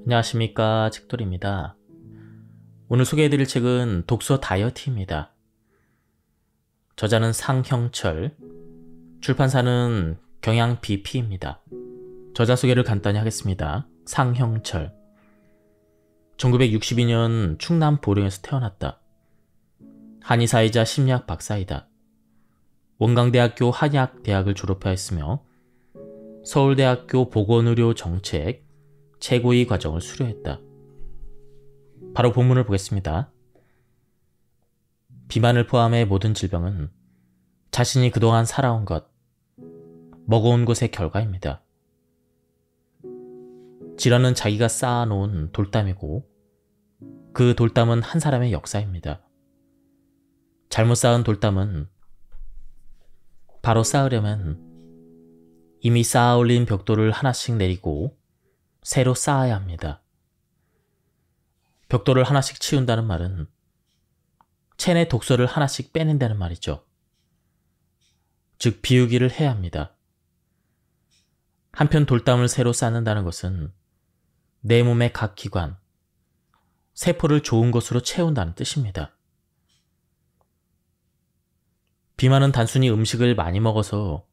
안녕하십니까, 책돌입니다. 오늘 소개해드릴 책은 독서 다이어트입니다. 저자는 상형철, 출판사는 경향 BP입니다. 저자 소개를 간단히 하겠습니다. 상형철, 1962년 충남 보령에서 태어났다. 한의사이자 심리학 박사이다. 원광대학교 한의학대학을 졸업하였으며 서울대학교 보건의료정책 최고위 과정을 수료했다. 바로 본문을 보겠습니다. 비만을 포함해 모든 질병은 자신이 그동안 살아온 것, 먹어온 것의 결과입니다. 질환은 자기가 쌓아놓은 돌담이고 그 돌담은 한 사람의 역사입니다. 잘못 쌓은 돌담은 바로 쌓으려면 이미 쌓아올린 벽돌을 하나씩 내리고 새로 쌓아야 합니다. 벽돌을 하나씩 치운다는 말은 체내 독소를 하나씩 빼낸다는 말이죠. 즉 비우기를 해야 합니다. 한편 돌담을 새로 쌓는다는 것은 내 몸의 각 기관, 세포를 좋은 것으로 채운다는 뜻입니다. 비만은 단순히 음식을 많이 먹어서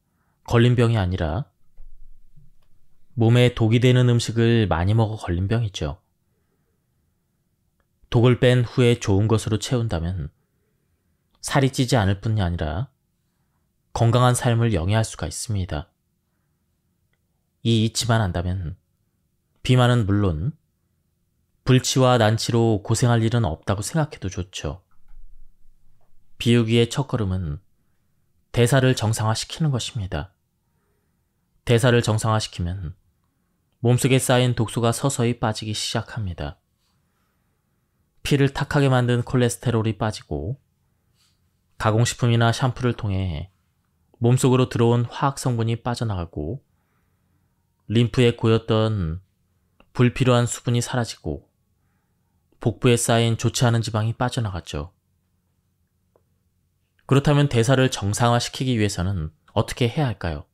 걸린 병이 아니라 몸에 독이 되는 음식을 많이 먹어 걸린 병이죠. 독을 뺀 후에 좋은 것으로 채운다면 살이 찌지 않을 뿐이 아니라 건강한 삶을 영위할 수가 있습니다. 이 이치만 한다면 비만은 물론 불치와 난치로 고생할 일은 없다고 생각해도 좋죠. 비우기의 첫걸음은 대사를 정상화시키는 것입니다. 대사를 정상화시키면 몸속에 쌓인 독소가 서서히 빠지기 시작합니다. 피를 탁하게 만든 콜레스테롤이 빠지고 가공식품이나 샴푸를 통해 몸속으로 들어온 화학성분이 빠져나가고 림프에 고였던 불필요한 수분이 사라지고 복부에 쌓인 좋지 않은 지방이 빠져나갔죠. 그렇다면 대사를 정상화시키기 위해서는 어떻게 해야 할까요?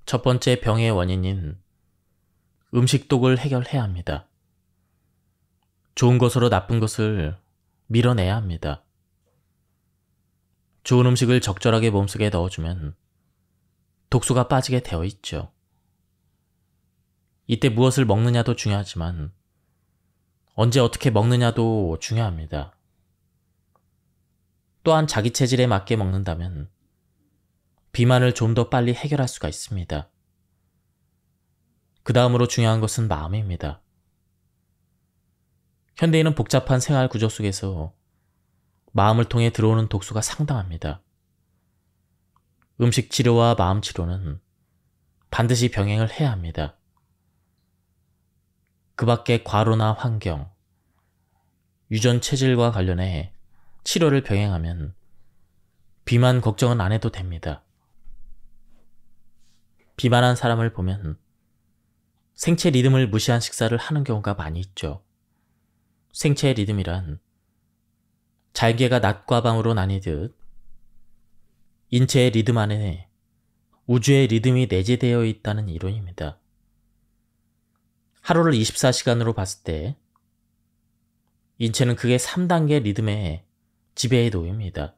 첫 번째 병의 원인인 음식독을 해결해야 합니다. 좋은 것으로 나쁜 것을 밀어내야 합니다. 좋은 음식을 적절하게 몸속에 넣어주면 독소가 빠지게 되어 있죠. 이때 무엇을 먹느냐도 중요하지만 언제 어떻게 먹느냐도 중요합니다. 또한 자기 체질에 맞게 먹는다면 비만을 좀 더 빨리 해결할 수가 있습니다. 그 다음으로 중요한 것은 마음입니다. 현대인은 복잡한 생활 구조 속에서 마음을 통해 들어오는 독소가 상당합니다. 음식 치료와 마음 치료는 반드시 병행을 해야 합니다. 그 밖에 과로나 환경, 유전 체질과 관련해 치료를 병행하면 비만 걱정은 안 해도 됩니다. 비만한 사람을 보면 생체 리듬을 무시한 식사를 하는 경우가 많이 있죠. 생체 리듬이란 잘개가 낮과 밤으로 나뉘듯 인체의 리듬 안에 우주의 리듬이 내재되어 있다는 이론입니다. 하루를 24시간으로 봤을 때 인체는 크게 3단계 리듬의 지배에 놓입니다.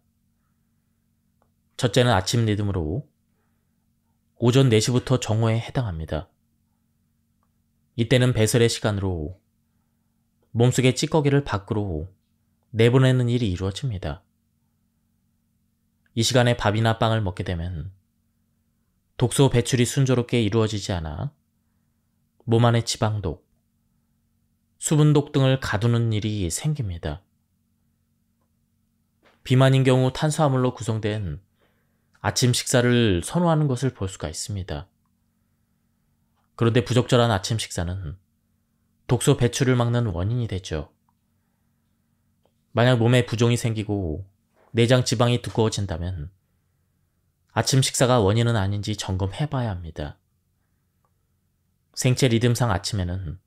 첫째는 아침 리듬으로 오전 4시부터 정오에 해당합니다. 이때는 배설의 시간으로 몸속의 찌꺼기를 밖으로 내보내는 일이 이루어집니다. 이 시간에 밥이나 빵을 먹게 되면 독소 배출이 순조롭게 이루어지지 않아 몸 안의 지방독, 수분독 등을 가두는 일이 생깁니다. 비만인 경우 탄수화물로 구성된 아침 식사를 선호하는 것을 볼 수가 있습니다. 그런데 부적절한 아침 식사는 독소 배출을 막는 원인이 되죠. 만약 몸에 부종이 생기고 내장 지방이 두꺼워진다면 아침 식사가 원인은 아닌지 점검해 봐야 합니다. 생체 리듬상 아침에는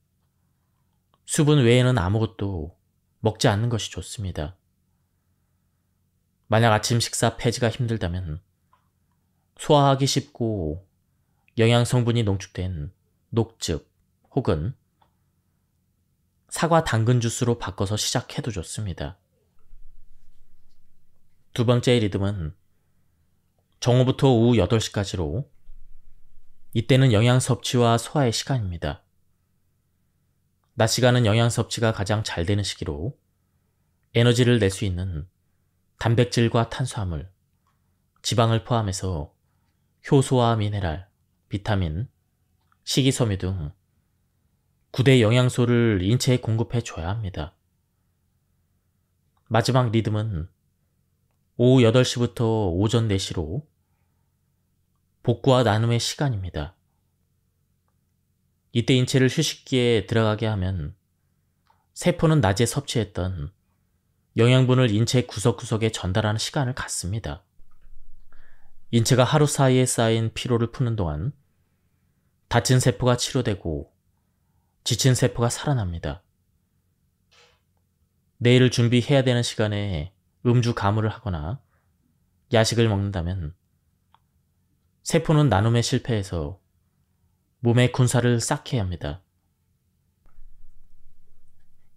수분 외에는 아무것도 먹지 않는 것이 좋습니다. 만약 아침 식사 폐지가 힘들다면 소화하기 쉽고 영양 성분이 농축된 녹즙 혹은 사과 당근 주스로 바꿔서 시작해도 좋습니다. 두 번째 리듬은 정오부터 오후 8시까지로 이때는 영양 섭취와 소화의 시간입니다. 낮 시간은 영양 섭취가 가장 잘 되는 시기로 에너지를 낼 수 있는 단백질과 탄수화물, 지방을 포함해서 효소와 미네랄, 비타민, 식이섬유 등 9대 영양소를 인체에 공급해 줘야 합니다. 마지막 리듬은 오후 8시부터 오전 4시로 복구와 나눔의 시간입니다. 이때 인체를 휴식기에 들어가게 하면 세포는 낮에 섭취했던 영양분을 인체 구석구석에 전달하는 시간을 갖습니다. 인체가 하루 사이에 쌓인 피로를 푸는 동안 다친 세포가 치료되고 지친 세포가 살아납니다. 내일을 준비해야 되는 시간에 음주 가무를 하거나 야식을 먹는다면 세포는 나눔에 실패해서 몸의 군사를 쌓게 합니다.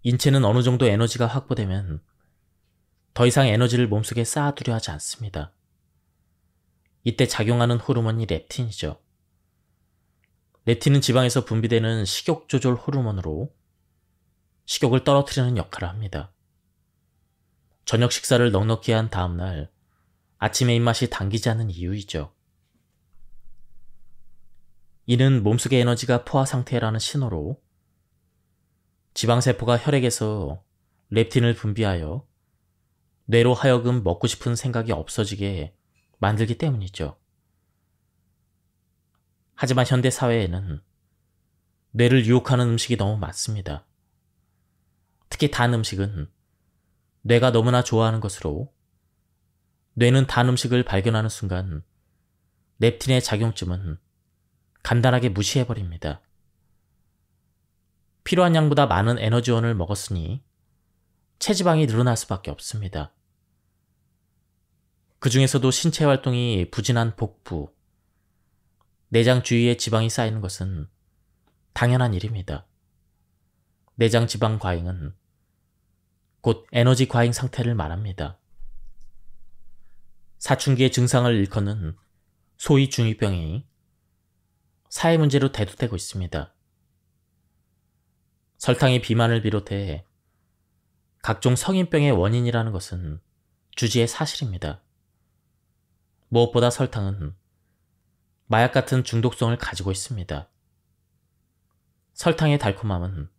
인체는 어느 정도 에너지가 확보되면 더 이상 에너지를 몸속에 쌓아두려 하지 않습니다. 이때 작용하는 호르몬이 렙틴이죠. 렙틴은 지방에서 분비되는 식욕 조절 호르몬으로 식욕을 떨어뜨리는 역할을 합니다. 저녁 식사를 넉넉히 한 다음날 아침의 입맛이 당기지 않는 이유이죠. 이는 몸속의 에너지가 포화 상태라는 신호로 지방세포가 혈액에서 렙틴을 분비하여 뇌로 하여금 먹고 싶은 생각이 없어지게 만들기 때문이죠. 하지만 현대 사회에는 뇌를 유혹하는 음식이 너무 많습니다. 특히 단 음식은 뇌가 너무나 좋아하는 것으로 뇌는 단 음식을 발견하는 순간 렙틴의 작용쯤은 간단하게 무시해버립니다. 필요한 양보다 많은 에너지원을 먹었으니 체지방이 늘어날 수밖에 없습니다. 그 중에서도 신체 활동이 부진한 복부, 내장 주위에 지방이 쌓이는 것은 당연한 일입니다. 내장 지방 과잉은 곧 에너지 과잉 상태를 말합니다. 사춘기의 증상을 일컫는 소위 중2병이 사회 문제로 대두되고 있습니다. 설탕이 비만을 비롯해 각종 성인병의 원인이라는 것은 주지의 사실입니다. 무엇보다 설탕은 마약 같은 중독성을 가지고 있습니다. 설탕의 달콤함은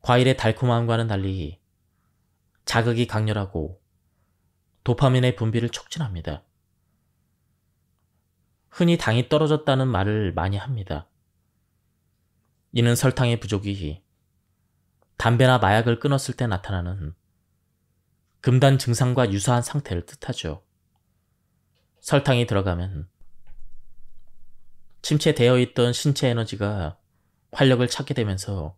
과일의 달콤함과는 달리 자극이 강렬하고 도파민의 분비를 촉진합니다. 흔히 당이 떨어졌다는 말을 많이 합니다. 이는 설탕의 부족이 담배나 마약을 끊었을 때 나타나는 금단 증상과 유사한 상태를 뜻하죠. 설탕이 들어가면 침체되어 있던 신체 에너지가 활력을 찾게 되면서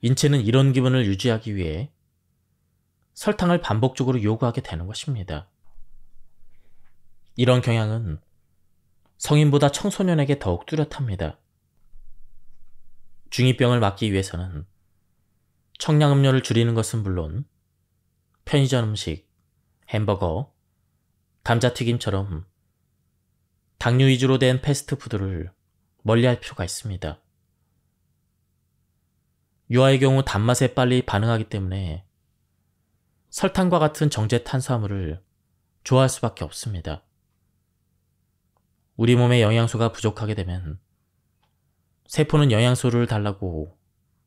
인체는 이런 기분을 유지하기 위해 설탕을 반복적으로 요구하게 되는 것입니다. 이런 경향은 성인보다 청소년에게 더욱 뚜렷합니다. 중2병을 막기 위해서는 청량음료를 줄이는 것은 물론 편의점 음식, 햄버거, 감자튀김처럼 당류 위주로 된 패스트푸드를 멀리할 필요가 있습니다. 유아의 경우 단맛에 빨리 반응하기 때문에 설탕과 같은 정제 탄수화물을 좋아할 수밖에 없습니다. 우리 몸에 영양소가 부족하게 되면 세포는 영양소를 달라고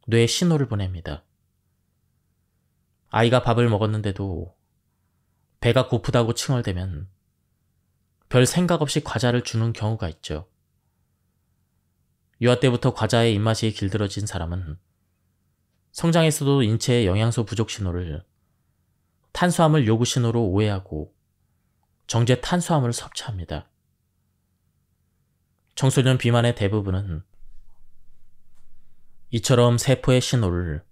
뇌에 신호를 보냅니다. 아이가 밥을 먹었는데도 배가 고프다고 칭얼대면 별 생각 없이 과자를 주는 경우가 있죠. 유아 때부터 과자에 입맛이 길들어진 사람은 성장에서도 인체의 영양소 부족 신호를 탄수화물 요구 신호로 오해하고 정제 탄수화물을 섭취합니다. 청소년 비만의 대부분은 이처럼 세포의 신호를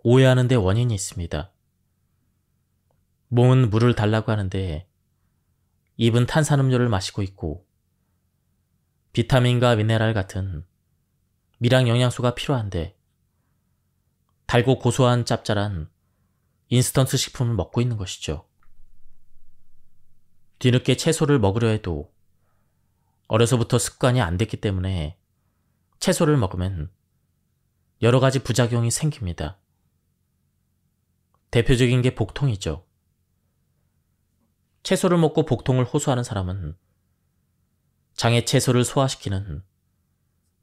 오해하는 데 원인이 있습니다. 몸은 물을 달라고 하는데 입은 탄산음료를 마시고 있고 비타민과 미네랄 같은 미량 영양소가 필요한데 달고 고소한 짭짤한 인스턴트 식품을 먹고 있는 것이죠. 뒤늦게 채소를 먹으려 해도 어려서부터 습관이 안 됐기 때문에 채소를 먹으면 여러 가지 부작용이 생깁니다. 대표적인 게 복통이죠. 채소를 먹고 복통을 호소하는 사람은 장에 채소를 소화시키는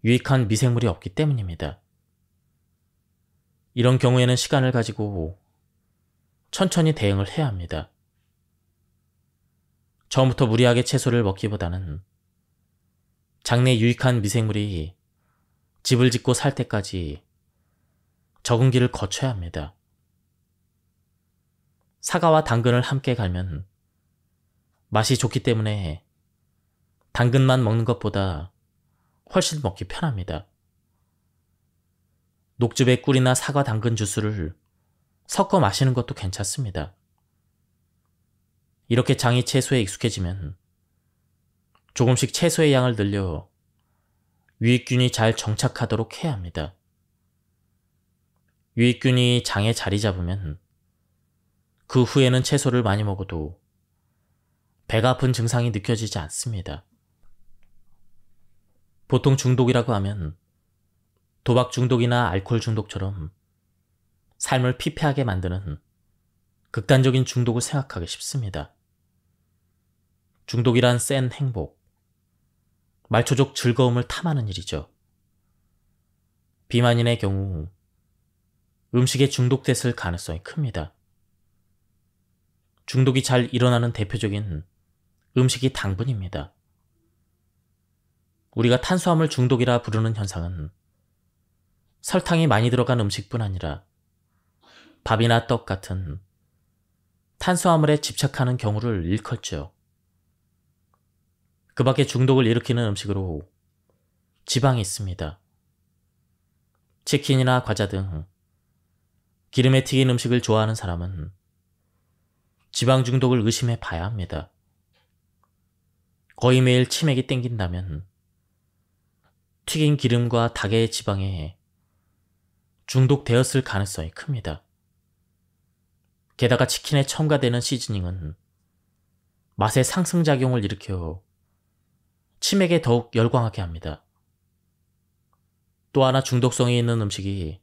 유익한 미생물이 없기 때문입니다. 이런 경우에는 시간을 가지고 천천히 대응을 해야 합니다. 처음부터 무리하게 채소를 먹기보다는 장내 유익한 미생물이 집을 짓고 살 때까지 적은 길을 거쳐야 합니다. 사과와 당근을 함께 갈면 맛이 좋기 때문에 당근만 먹는 것보다 훨씬 먹기 편합니다. 녹즙에 꿀이나 사과 당근 주스를 섞어 마시는 것도 괜찮습니다. 이렇게 장이 채소에 익숙해지면 조금씩 채소의 양을 늘려 유익균이 잘 정착하도록 해야 합니다. 유익균이 장에 자리 잡으면 그 후에는 채소를 많이 먹어도 배가 아픈 증상이 느껴지지 않습니다. 보통 중독이라고 하면 도박 중독이나 알코올 중독처럼 삶을 피폐하게 만드는 극단적인 중독을 생각하기 쉽습니다. 중독이란 센 행복, 말초적 즐거움을 탐하는 일이죠. 비만인의 경우 음식에 중독됐을 가능성이 큽니다. 중독이 잘 일어나는 대표적인 음식이 당분입니다. 우리가 탄수화물 중독이라 부르는 현상은 설탕이 많이 들어간 음식뿐 아니라 밥이나 떡 같은 탄수화물에 집착하는 경우를 일컫죠. 그 밖에 중독을 일으키는 음식으로 지방이 있습니다. 치킨이나 과자 등 기름에 튀긴 음식을 좋아하는 사람은 지방 중독을 의심해 봐야 합니다. 거의 매일 치맥이 땡긴다면 튀긴 기름과 닭의 지방에 중독되었을 가능성이 큽니다. 게다가 치킨에 첨가되는 시즈닝은 맛의 상승작용을 일으켜 치맥에 더욱 열광하게 합니다. 또 하나 중독성이 있는 음식이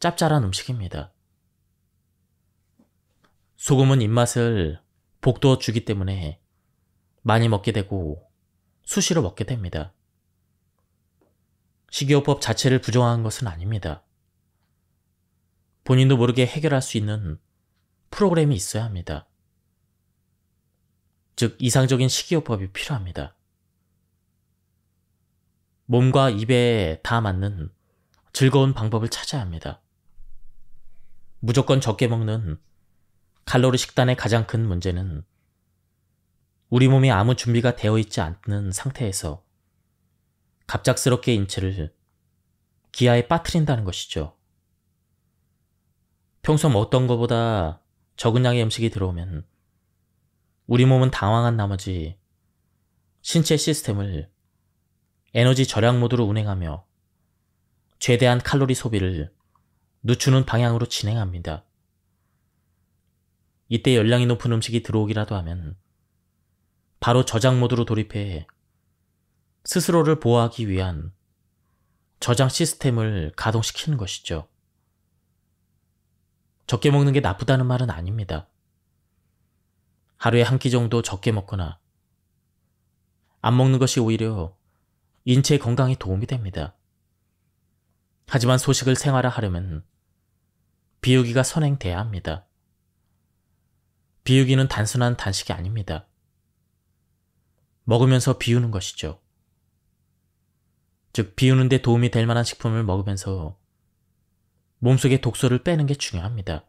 짭짤한 음식입니다. 소금은 입맛을 북돋워 주기 때문에 많이 먹게 되고 수시로 먹게 됩니다. 식이요법 자체를 부정한 것은 아닙니다. 본인도 모르게 해결할 수 있는 프로그램이 있어야 합니다. 즉, 이상적인 식이요법이 필요합니다. 몸과 입에 다 맞는 즐거운 방법을 찾아야 합니다. 무조건 적게 먹는 칼로리 식단의 가장 큰 문제는 우리 몸이 아무 준비가 되어 있지 않는 상태에서 갑작스럽게 인체를 기아에 빠뜨린다는 것이죠. 평소 먹던 것보다 적은 양의 음식이 들어오면 우리 몸은 당황한 나머지 신체 시스템을 에너지 절약 모드로 운행하며 최대한 칼로리 소비를 늦추는 방향으로 진행합니다. 이때 열량이 높은 음식이 들어오기라도 하면 바로 저장 모드로 돌입해 스스로를 보호하기 위한 저장 시스템을 가동시키는 것이죠. 적게 먹는 게 나쁘다는 말은 아닙니다. 하루에 한 끼 정도 적게 먹거나 안 먹는 것이 오히려 인체 건강에 도움이 됩니다. 하지만 소식을 생활화하려면 비우기가 선행돼야 합니다. 비우기는 단순한 단식이 아닙니다. 먹으면서 비우는 것이죠. 즉, 비우는 데 도움이 될 만한 식품을 먹으면서 몸속의 독소를 빼는 게 중요합니다.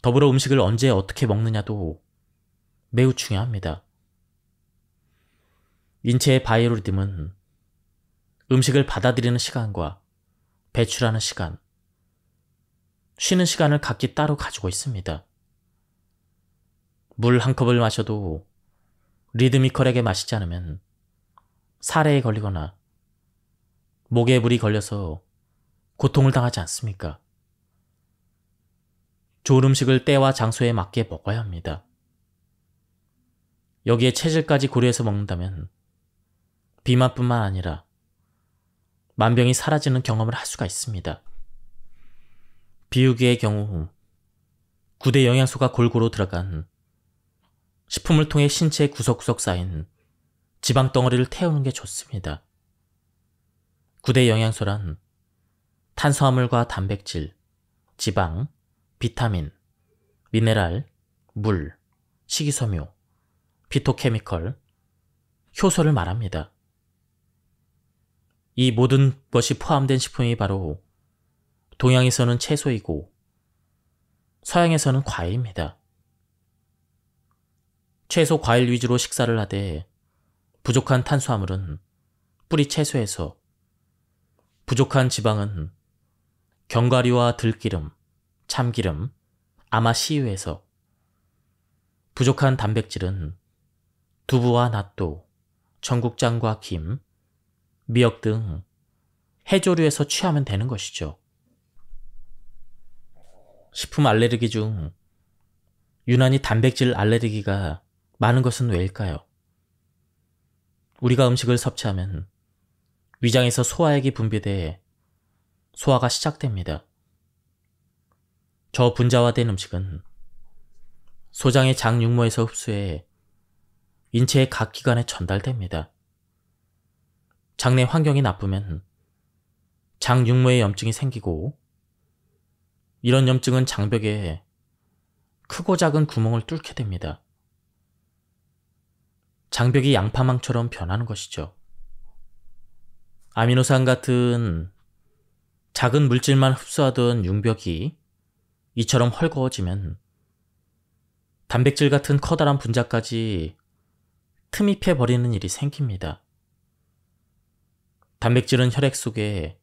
더불어 음식을 언제 어떻게 먹느냐도 매우 중요합니다. 인체의 바이오리듬은 음식을 받아들이는 시간과 배출하는 시간, 쉬는 시간을 각기 따로 가지고 있습니다. 물 한 컵을 마셔도 리드미컬하게 마시지 않으면 사례에 걸리거나 목에 물이 걸려서 고통을 당하지 않습니까? 좋은 음식을 때와 장소에 맞게 먹어야 합니다. 여기에 체질까지 고려해서 먹는다면 비만뿐만 아니라 만병이 사라지는 경험을 할 수가 있습니다. 비우기의 경우 9대 영양소가 골고루 들어간 식품을 통해 신체 구석구석 쌓인 지방 덩어리를 태우는 게 좋습니다. 9대 영양소란 탄수화물과 단백질, 지방, 비타민, 미네랄, 물, 식이섬유, 피토케미컬, 효소를 말합니다. 이 모든 것이 포함된 식품이 바로 동양에서는 채소이고 서양에서는 과일입니다. 채소 과일 위주로 식사를 하되 부족한 탄수화물은 뿌리 채소에서, 부족한 지방은 견과류와 들기름, 참기름, 아마씨유에서, 부족한 단백질은 두부와 낫또, 청국장과 김, 미역 등 해조류에서 취하면 되는 것이죠. 식품 알레르기 중 유난히 단백질 알레르기가 많은 것은 왜일까요? 우리가 음식을 섭취하면 위장에서 소화액이 분비돼 소화가 시작됩니다. 저분자화된 음식은 소장의 장육모에서 흡수해 인체의 각 기관에 전달됩니다. 장내 환경이 나쁘면 장육모에 염증이 생기고, 이런 염증은 장벽에 크고 작은 구멍을 뚫게 됩니다. 장벽이 양파망처럼 변하는 것이죠. 아미노산 같은 작은 물질만 흡수하던 융벽이 이처럼 헐거워지면 단백질 같은 커다란 분자까지 틈입해버리는 일이 생깁니다. 단백질은 혈액 속에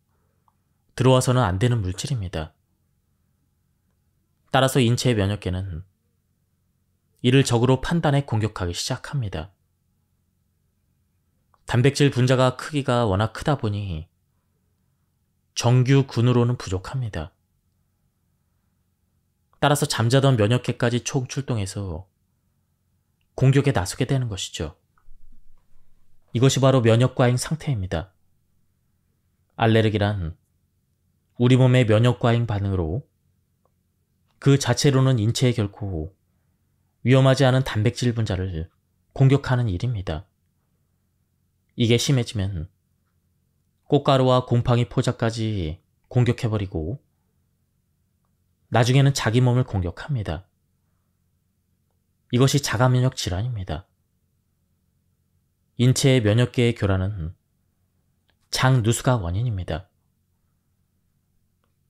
들어와서는 안 되는 물질입니다. 따라서 인체의 면역계는 이를 적으로 판단해 공격하기 시작합니다. 단백질 분자가 크기가 워낙 크다 보니 정규군으로는 부족합니다. 따라서 잠자던 면역계까지 총출동해서 공격에 나서게 되는 것이죠. 이것이 바로 면역과잉 상태입니다. 알레르기란 우리 몸의 면역과잉 반응으로 그 자체로는 인체에 결코 위험하지 않은 단백질 분자를 공격하는 일입니다. 이게 심해지면 꽃가루와 곰팡이 포자까지 공격해버리고 나중에는 자기 몸을 공격합니다. 이것이 자가면역 질환입니다. 인체의 면역계의 교란은 장누수가 원인입니다.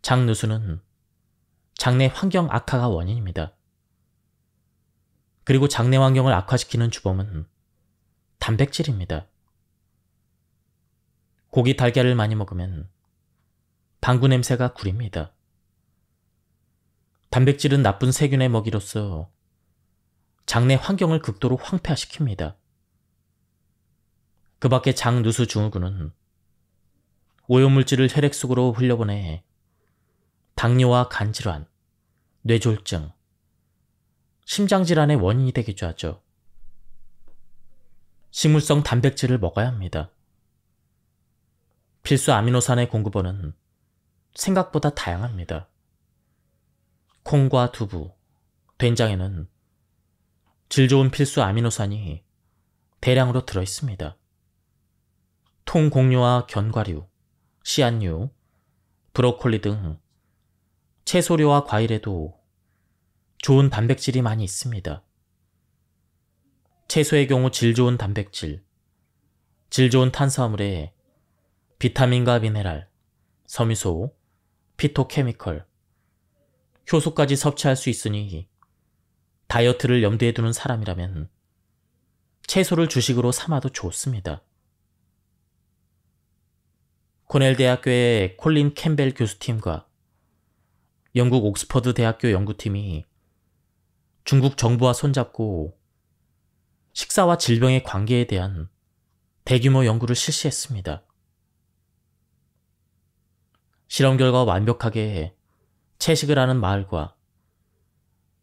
장누수는 장내 환경 악화가 원인입니다. 그리고 장내 환경을 악화시키는 주범은 단백질입니다. 고기 달걀을 많이 먹으면 방구 냄새가 구립니다. 단백질은 나쁜 세균의 먹이로서 장내 환경을 극도로 황폐화시킵니다. 그 밖에 장누수 증후군은 오염물질을 혈액 속으로 흘려보내 당뇨와 간질환, 뇌졸중, 심장질환의 원인이 되기도 하죠. 식물성 단백질을 먹어야 합니다. 필수 아미노산의 공급원은 생각보다 다양합니다. 콩과 두부, 된장에는 질 좋은 필수 아미노산이 대량으로 들어있습니다. 통곡류와 견과류, 씨앗류, 브로콜리 등 채소류와 과일에도 좋은 단백질이 많이 있습니다. 채소의 경우 질 좋은 단백질, 질 좋은 탄수화물에 비타민과 미네랄, 섬유소, 피토케미컬, 효소까지 섭취할 수 있으니 다이어트를 염두에 두는 사람이라면 채소를 주식으로 삼아도 좋습니다. 코넬 대학교의 콜린 캠벨 교수팀과 영국 옥스퍼드 대학교 연구팀이 중국 정부와 손잡고 식사와 질병의 관계에 대한 대규모 연구를 실시했습니다. 실험 결과 완벽하게 채식을 하는 마을과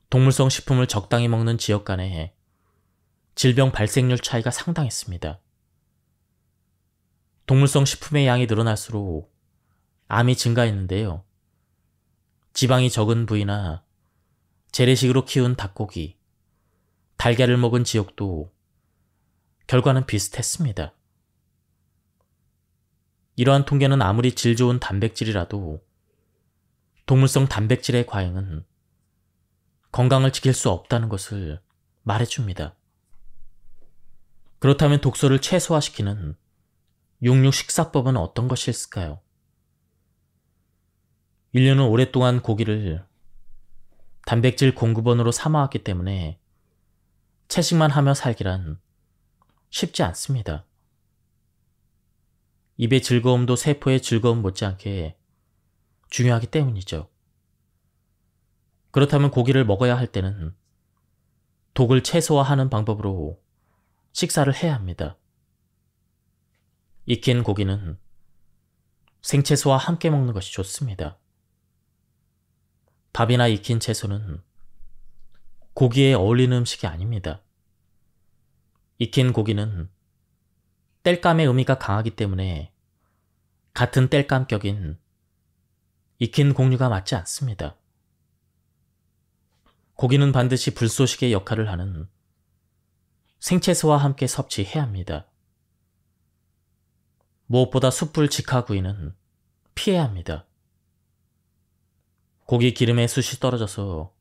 동물성 식품을 적당히 먹는 지역 간의 질병 발생률 차이가 상당했습니다. 동물성 식품의 양이 늘어날수록 암이 증가했는데요. 지방이 적은 부위나 재래식으로 키운 닭고기, 달걀을 먹은 지역도 결과는 비슷했습니다. 이러한 통계는 아무리 질 좋은 단백질이라도 동물성 단백질의 과잉은 건강을 지킬 수 없다는 것을 말해줍니다. 그렇다면 독소를 최소화시키는 육류 식사법은 어떤 것이 있을까요? 인류는 오랫동안 고기를 단백질 공급원으로 삼아왔기 때문에 채식만 하며 살기란 쉽지 않습니다. 입의 즐거움도 세포의 즐거움 못지않게 중요하기 때문이죠. 그렇다면 고기를 먹어야 할 때는 독을 최소화하는 방법으로 식사를 해야 합니다. 익힌 고기는 생채소와 함께 먹는 것이 좋습니다. 밥이나 익힌 채소는 고기에 어울리는 음식이 아닙니다. 익힌 고기는 땔감의 의미가 강하기 때문에 같은 땔감격인 익힌 곡류가 맞지 않습니다. 고기는 반드시 불쏘시개 역할을 하는 생채소와 함께 섭취해야 합니다. 무엇보다 숯불 직화구이는 피해야 합니다. 고기 기름에 숯이 떨어져서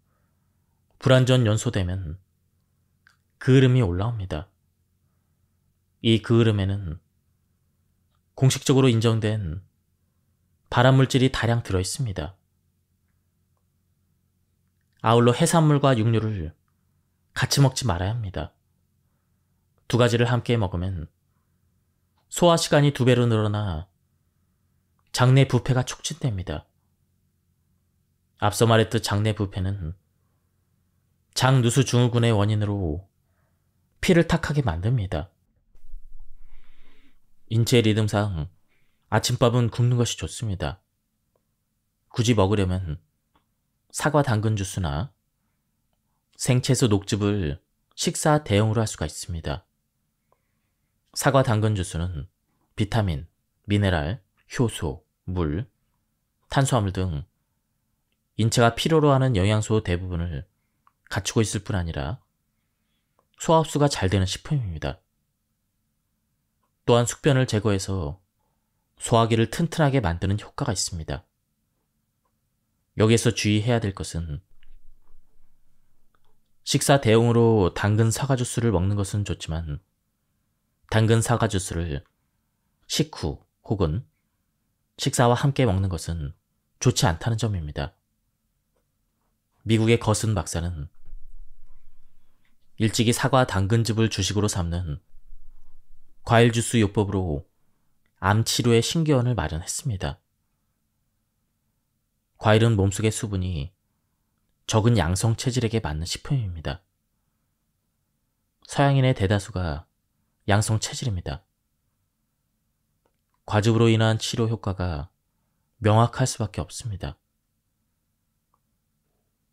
불완전 연소되면 그을음이 올라옵니다. 이 그을음에는 공식적으로 인정된 발암물질이 다량 들어있습니다. 아울러 해산물과 육류를 같이 먹지 말아야 합니다. 두 가지를 함께 먹으면 소화 시간이 2배로 늘어나 장내 부패가 촉진됩니다. 앞서 말했듯 장내 부패는 장누수 증후군의 원인으로 피를 탁하게 만듭니다. 인체 리듬상 아침밥은 굶는 것이 좋습니다. 굳이 먹으려면 사과 당근 주스나 생채소 녹즙을 식사 대용으로 할 수가 있습니다. 사과 당근 주스는 비타민, 미네랄, 효소, 물, 탄수화물 등 인체가 필요로 하는 영양소 대부분을 갖추고 있을 뿐 아니라 소화 흡수가 잘 되는 식품입니다. 또한 숙변을 제거해서 소화기를 튼튼하게 만드는 효과가 있습니다. 여기에서 주의해야 될 것은 식사 대용으로 당근 사과 주스를 먹는 것은 좋지만 당근 사과 주스를 식후 혹은 식사와 함께 먹는 것은 좋지 않다는 점입니다. 미국의 거슨 박사는 일찍이 사과 당근즙을 주식으로 삼는 과일 주스 요법으로 암 치료의 신기원을 마련했습니다. 과일은 몸속의 수분이 적은 양성 체질에게 맞는 식품입니다. 서양인의 대다수가 양성 체질입니다. 과즙으로 인한 치료 효과가 명확할 수밖에 없습니다.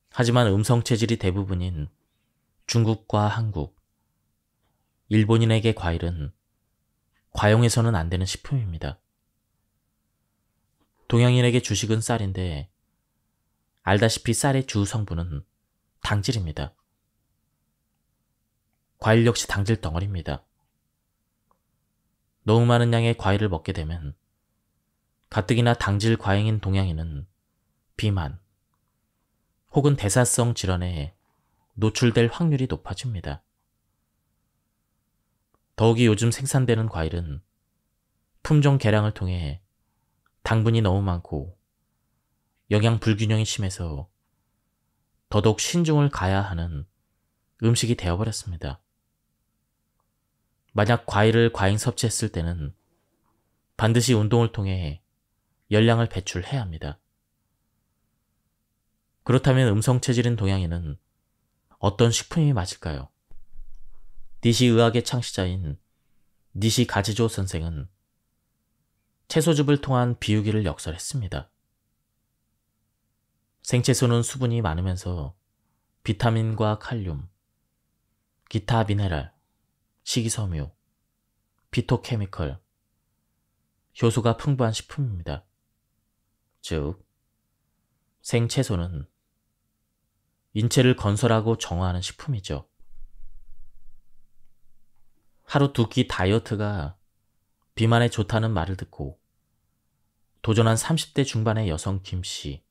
하지만 음성 체질이 대부분인 중국과 한국, 일본인에게 과일은 과용해서는 안 되는 식품입니다. 동양인에게 주식은 쌀인데 알다시피 쌀의 주 성분은 당질입니다. 과일 역시 당질 덩어리입니다. 너무 많은 양의 과일을 먹게 되면 가뜩이나 당질 과잉인 동양인은 비만 혹은 대사성 질환에 노출될 확률이 높아집니다. 더욱이 요즘 생산되는 과일은 품종 개량을 통해 당분이 너무 많고 영양 불균형이 심해서 더더욱 신중을 가야 하는 음식이 되어버렸습니다. 만약 과일을 과잉 섭취했을 때는 반드시 운동을 통해 열량을 배출해야 합니다. 그렇다면 음성 체질인 동양인은 어떤 식품이 맞을까요? 니시 의학의 창시자인 니시 가지조 선생은 채소즙을 통한 비우기를 역설했습니다. 생채소는 수분이 많으면서 비타민과 칼륨, 기타 미네랄, 식이섬유, 피토케미컬, 효소가 풍부한 식품입니다. 즉, 생채소는 인체를 건설하고 정화하는 식품이죠. 하루 두 끼 다이어트가 비만에 좋다는 말을 듣고 도전한 30대 중반의 여성 김씨.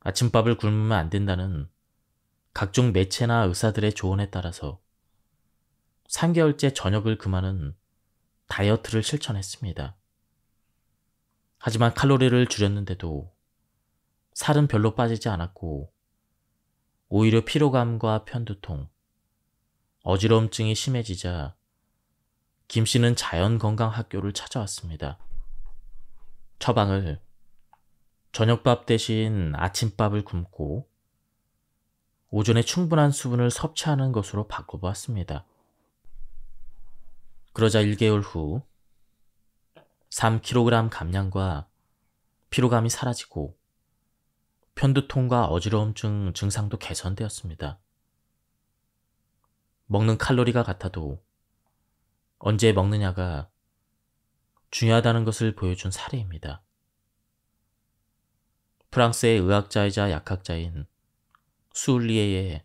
아침밥을 굶으면 안 된다는 각종 매체나 의사들의 조언에 따라서 3개월째 저녁을 금하는 다이어트를 실천했습니다. 하지만 칼로리를 줄였는데도 살은 별로 빠지지 않았고 오히려 피로감과 편두통, 어지러움증이 심해지자 김씨는 자연건강학교를 찾아왔습니다. 처방을 저녁밥 대신 아침밥을 굶고 오전에 충분한 수분을 섭취하는 것으로 바꿔보았습니다. 그러자 1개월 후 3kg 감량과 피로감이 사라지고 편두통과 어지러움증 증상도 개선되었습니다. 먹는 칼로리가 같아도 언제 먹느냐가 중요하다는 것을 보여준 사례입니다. 프랑스의 의학자이자 약학자인 수울리에의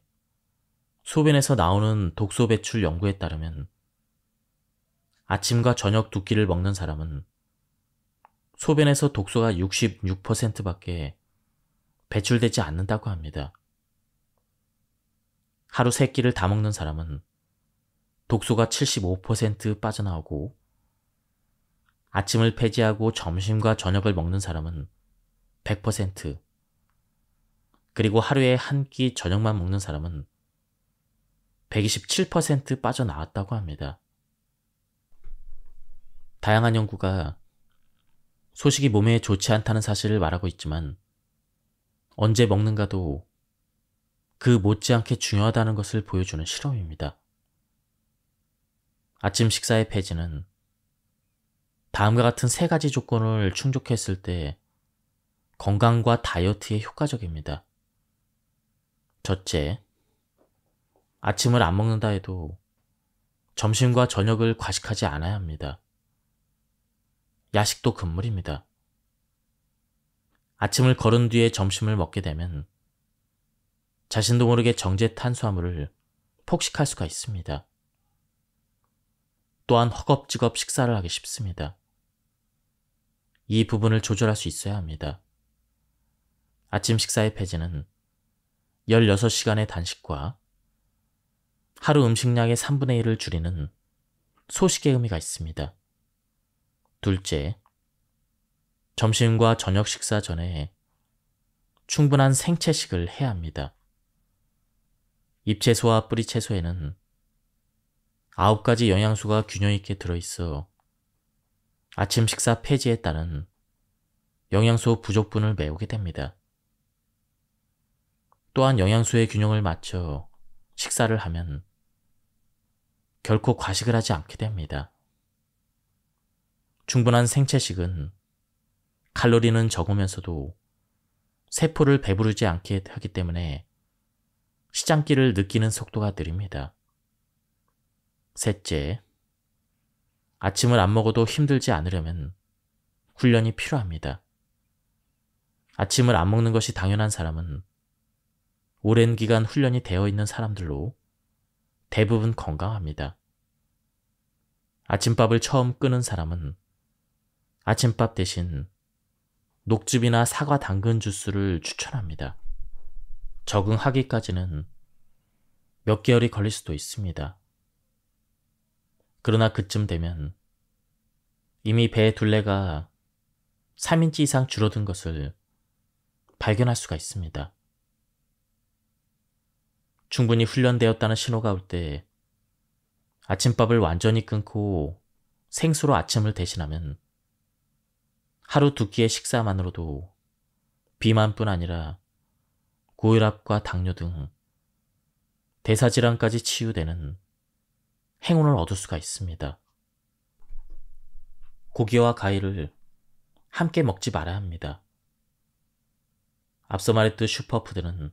소변에서 나오는 독소 배출 연구에 따르면 아침과 저녁 두 끼를 먹는 사람은 소변에서 독소가 66%밖에 배출되지 않는다고 합니다. 하루 3끼를 다 먹는 사람은 독소가 75% 빠져나오고 아침을 폐지하고 점심과 저녁을 먹는 사람은 100%, 그리고 하루에 한 끼 저녁만 먹는 사람은 127% 빠져나왔다고 합니다. 다양한 연구가 소식이 몸에 좋지 않다는 사실을 말하고 있지만 언제 먹는가도 그 못지않게 중요하다는 것을 보여주는 실험입니다. 아침 식사의 폐지는 다음과 같은 3가지 조건을 충족했을 때 건강과 다이어트에 효과적입니다. 첫째, 아침을 안 먹는다 해도 점심과 저녁을 과식하지 않아야 합니다. 야식도 금물입니다. 아침을 거른 뒤에 점심을 먹게 되면 자신도 모르게 정제 탄수화물을 폭식할 수가 있습니다. 또한 허겁지겁 식사를 하기 쉽습니다. 이 부분을 조절할 수 있어야 합니다. 아침 식사의 폐지는 16시간의 단식과 하루 음식량의 3분의 1을 줄이는 소식의 의미가 있습니다. 둘째, 점심과 저녁 식사 전에 충분한 생채식을 해야 합니다. 잎채소와 뿌리채소에는 9가지 영양소가 균형 있게 들어있어 아침 식사 폐지에 따른 영양소 부족분을 메우게 됩니다. 또한 영양소의 균형을 맞춰 식사를 하면 결코 과식을 하지 않게 됩니다. 충분한 생채식은 칼로리는 적으면서도 세포를 배부르지 않게 하기 때문에 시장기를 느끼는 속도가 느립니다. 셋째, 아침을 안 먹어도 힘들지 않으려면 훈련이 필요합니다. 아침을 안 먹는 것이 당연한 사람은 오랜 기간 훈련이 되어 있는 사람들로 대부분 건강합니다. 아침밥을 처음 끊은 사람은 아침밥 대신 녹즙이나 사과 당근 주스를 추천합니다. 적응하기까지는 몇 개월이 걸릴 수도 있습니다. 그러나 그쯤 되면 이미 배의 둘레가 3인치 이상 줄어든 것을 발견할 수가 있습니다. 충분히 훈련되었다는 신호가 올 때 아침밥을 완전히 끊고 생수로 아침을 대신하면 하루 2끼의 식사만으로도 비만뿐 아니라 고혈압과 당뇨 등 대사질환까지 치유되는 행운을 얻을 수가 있습니다. 고기와 과일을 함께 먹지 말아야 합니다. 앞서 말했듯 슈퍼푸드는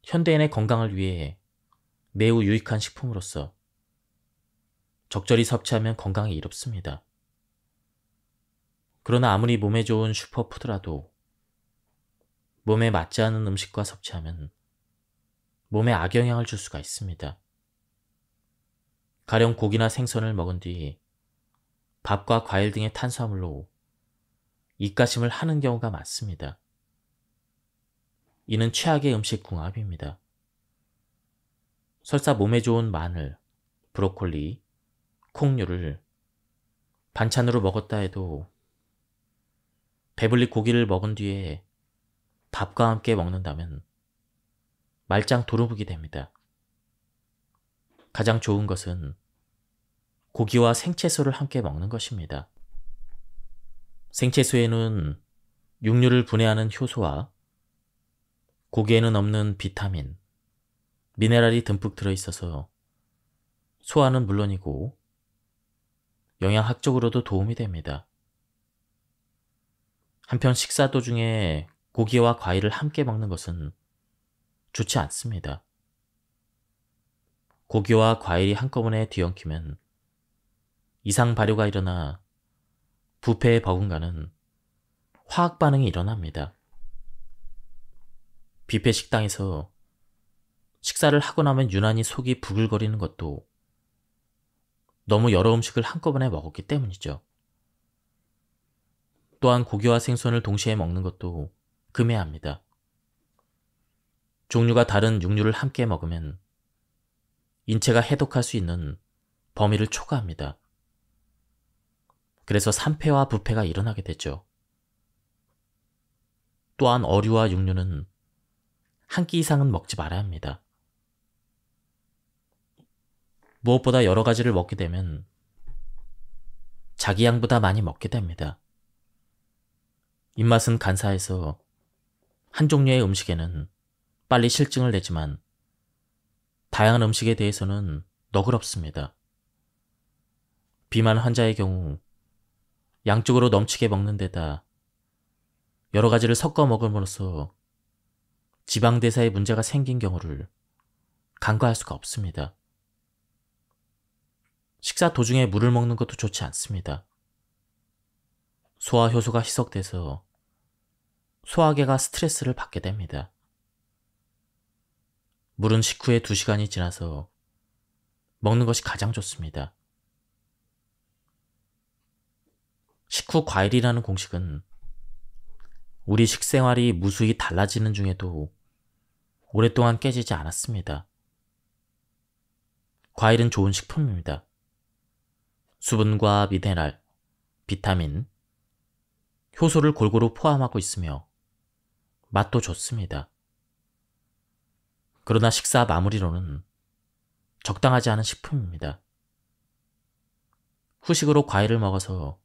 현대인의 건강을 위해 매우 유익한 식품으로서 적절히 섭취하면 건강에 이롭습니다. 그러나 아무리 몸에 좋은 슈퍼푸드라도 몸에 맞지 않는 음식과 섭취하면 몸에 악영향을 줄 수가 있습니다. 가령 고기나 생선을 먹은 뒤 밥과 과일 등의 탄수화물로 입가심을 하는 경우가 많습니다. 이는 최악의 음식 궁합입니다. 설사 몸에 좋은 마늘, 브로콜리, 콩류를 반찬으로 먹었다 해도 배불리 고기를 먹은 뒤에 밥과 함께 먹는다면 말짱 도루묵이 됩니다. 가장 좋은 것은 고기와 생채소를 함께 먹는 것입니다. 생채소에는 육류를 분해하는 효소와 고기에는 없는 비타민, 미네랄이 듬뿍 들어있어서 소화는 물론이고 영양학적으로도 도움이 됩니다. 한편 식사 도중에 고기와 과일을 함께 먹는 것은 좋지 않습니다. 고기와 과일이 한꺼번에 뒤엉키면 이상 발효가 일어나 부패에 버금가는 화학 반응이 일어납니다. 뷔페 식당에서 식사를 하고 나면 유난히 속이 부글거리는 것도 너무 여러 음식을 한꺼번에 먹었기 때문이죠. 또한 고기와 생선을 동시에 먹는 것도 금해야 합니다. 종류가 다른 육류를 함께 먹으면 인체가 해독할 수 있는 범위를 초과합니다. 그래서 산패와 부패가 일어나게 되죠. 또한 어류와 육류는 한 끼 이상은 먹지 말아야 합니다. 무엇보다 여러 가지를 먹게 되면 자기 양보다 많이 먹게 됩니다. 입맛은 간사해서 한 종류의 음식에는 빨리 실증을 내지만 다양한 음식에 대해서는 너그럽습니다. 비만 환자의 경우 양쪽으로 넘치게 먹는 데다 여러 가지를 섞어 먹음으로써 지방대사에 문제가 생긴 경우를 간과할 수가 없습니다. 식사 도중에 물을 먹는 것도 좋지 않습니다. 소화 효소가 희석돼서 소화계가 스트레스를 받게 됩니다. 물은 식후에 2시간이 지나서 먹는 것이 가장 좋습니다. 식후 과일이라는 공식은 우리 식생활이 무수히 달라지는 중에도 오랫동안 깨지지 않았습니다. 과일은 좋은 식품입니다. 수분과 미네랄, 비타민, 효소를 골고루 포함하고 있으며 맛도 좋습니다. 그러나 식사 마무리로는 적당하지 않은 식품입니다. 후식으로 과일을 먹어서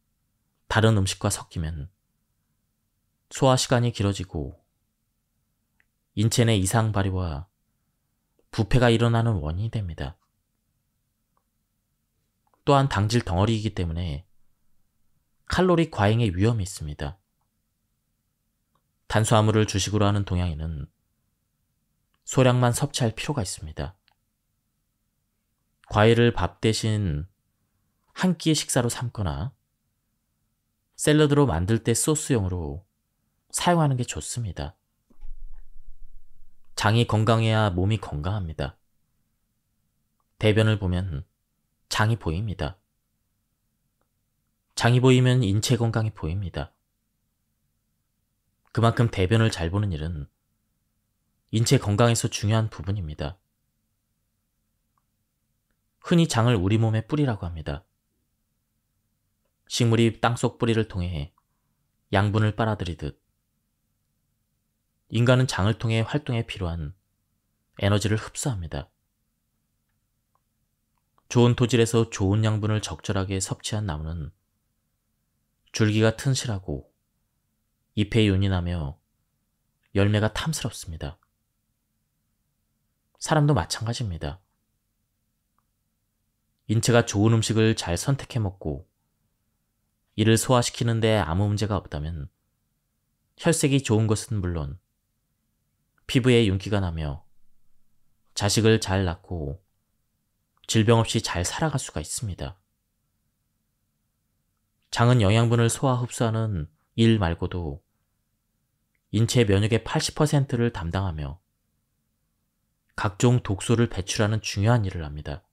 다른 음식과 섞이면 소화 시간이 길어지고 인체 내 이상 발효와 부패가 일어나는 원인이 됩니다. 또한 당질 덩어리이기 때문에 칼로리 과잉의 위험이 있습니다. 탄수화물을 주식으로 하는 동양인은 소량만 섭취할 필요가 있습니다. 과일을 밥 대신 한 끼의 식사로 삼거나 샐러드로 만들 때 소스용으로 사용하는 게 좋습니다. 장이 건강해야 몸이 건강합니다. 대변을 보면 장이 보입니다. 장이 보이면 인체 건강이 보입니다. 그만큼 대변을 잘 보는 일은 인체 건강에서 중요한 부분입니다. 흔히 장을 우리 몸의 뿌리라고 합니다. 식물이 땅속 뿌리를 통해 양분을 빨아들이듯 인간은 장을 통해 활동에 필요한 에너지를 흡수합니다. 좋은 토질에서 좋은 양분을 적절하게 섭취한 나무는 줄기가 튼실하고 잎에 윤이 나며 열매가 탐스럽습니다. 사람도 마찬가지입니다. 인체가 좋은 음식을 잘 선택해 먹고 이를 소화시키는 데 아무 문제가 없다면 혈색이 좋은 것은 물론 피부에 윤기가 나며 자식을 잘 낳고 질병 없이 잘 살아갈 수가 있습니다. 장은 영양분을 소화 흡수하는 일 말고도 인체 면역의 80%를 담당하며 각종 독소를 배출하는 중요한 일을 합니다.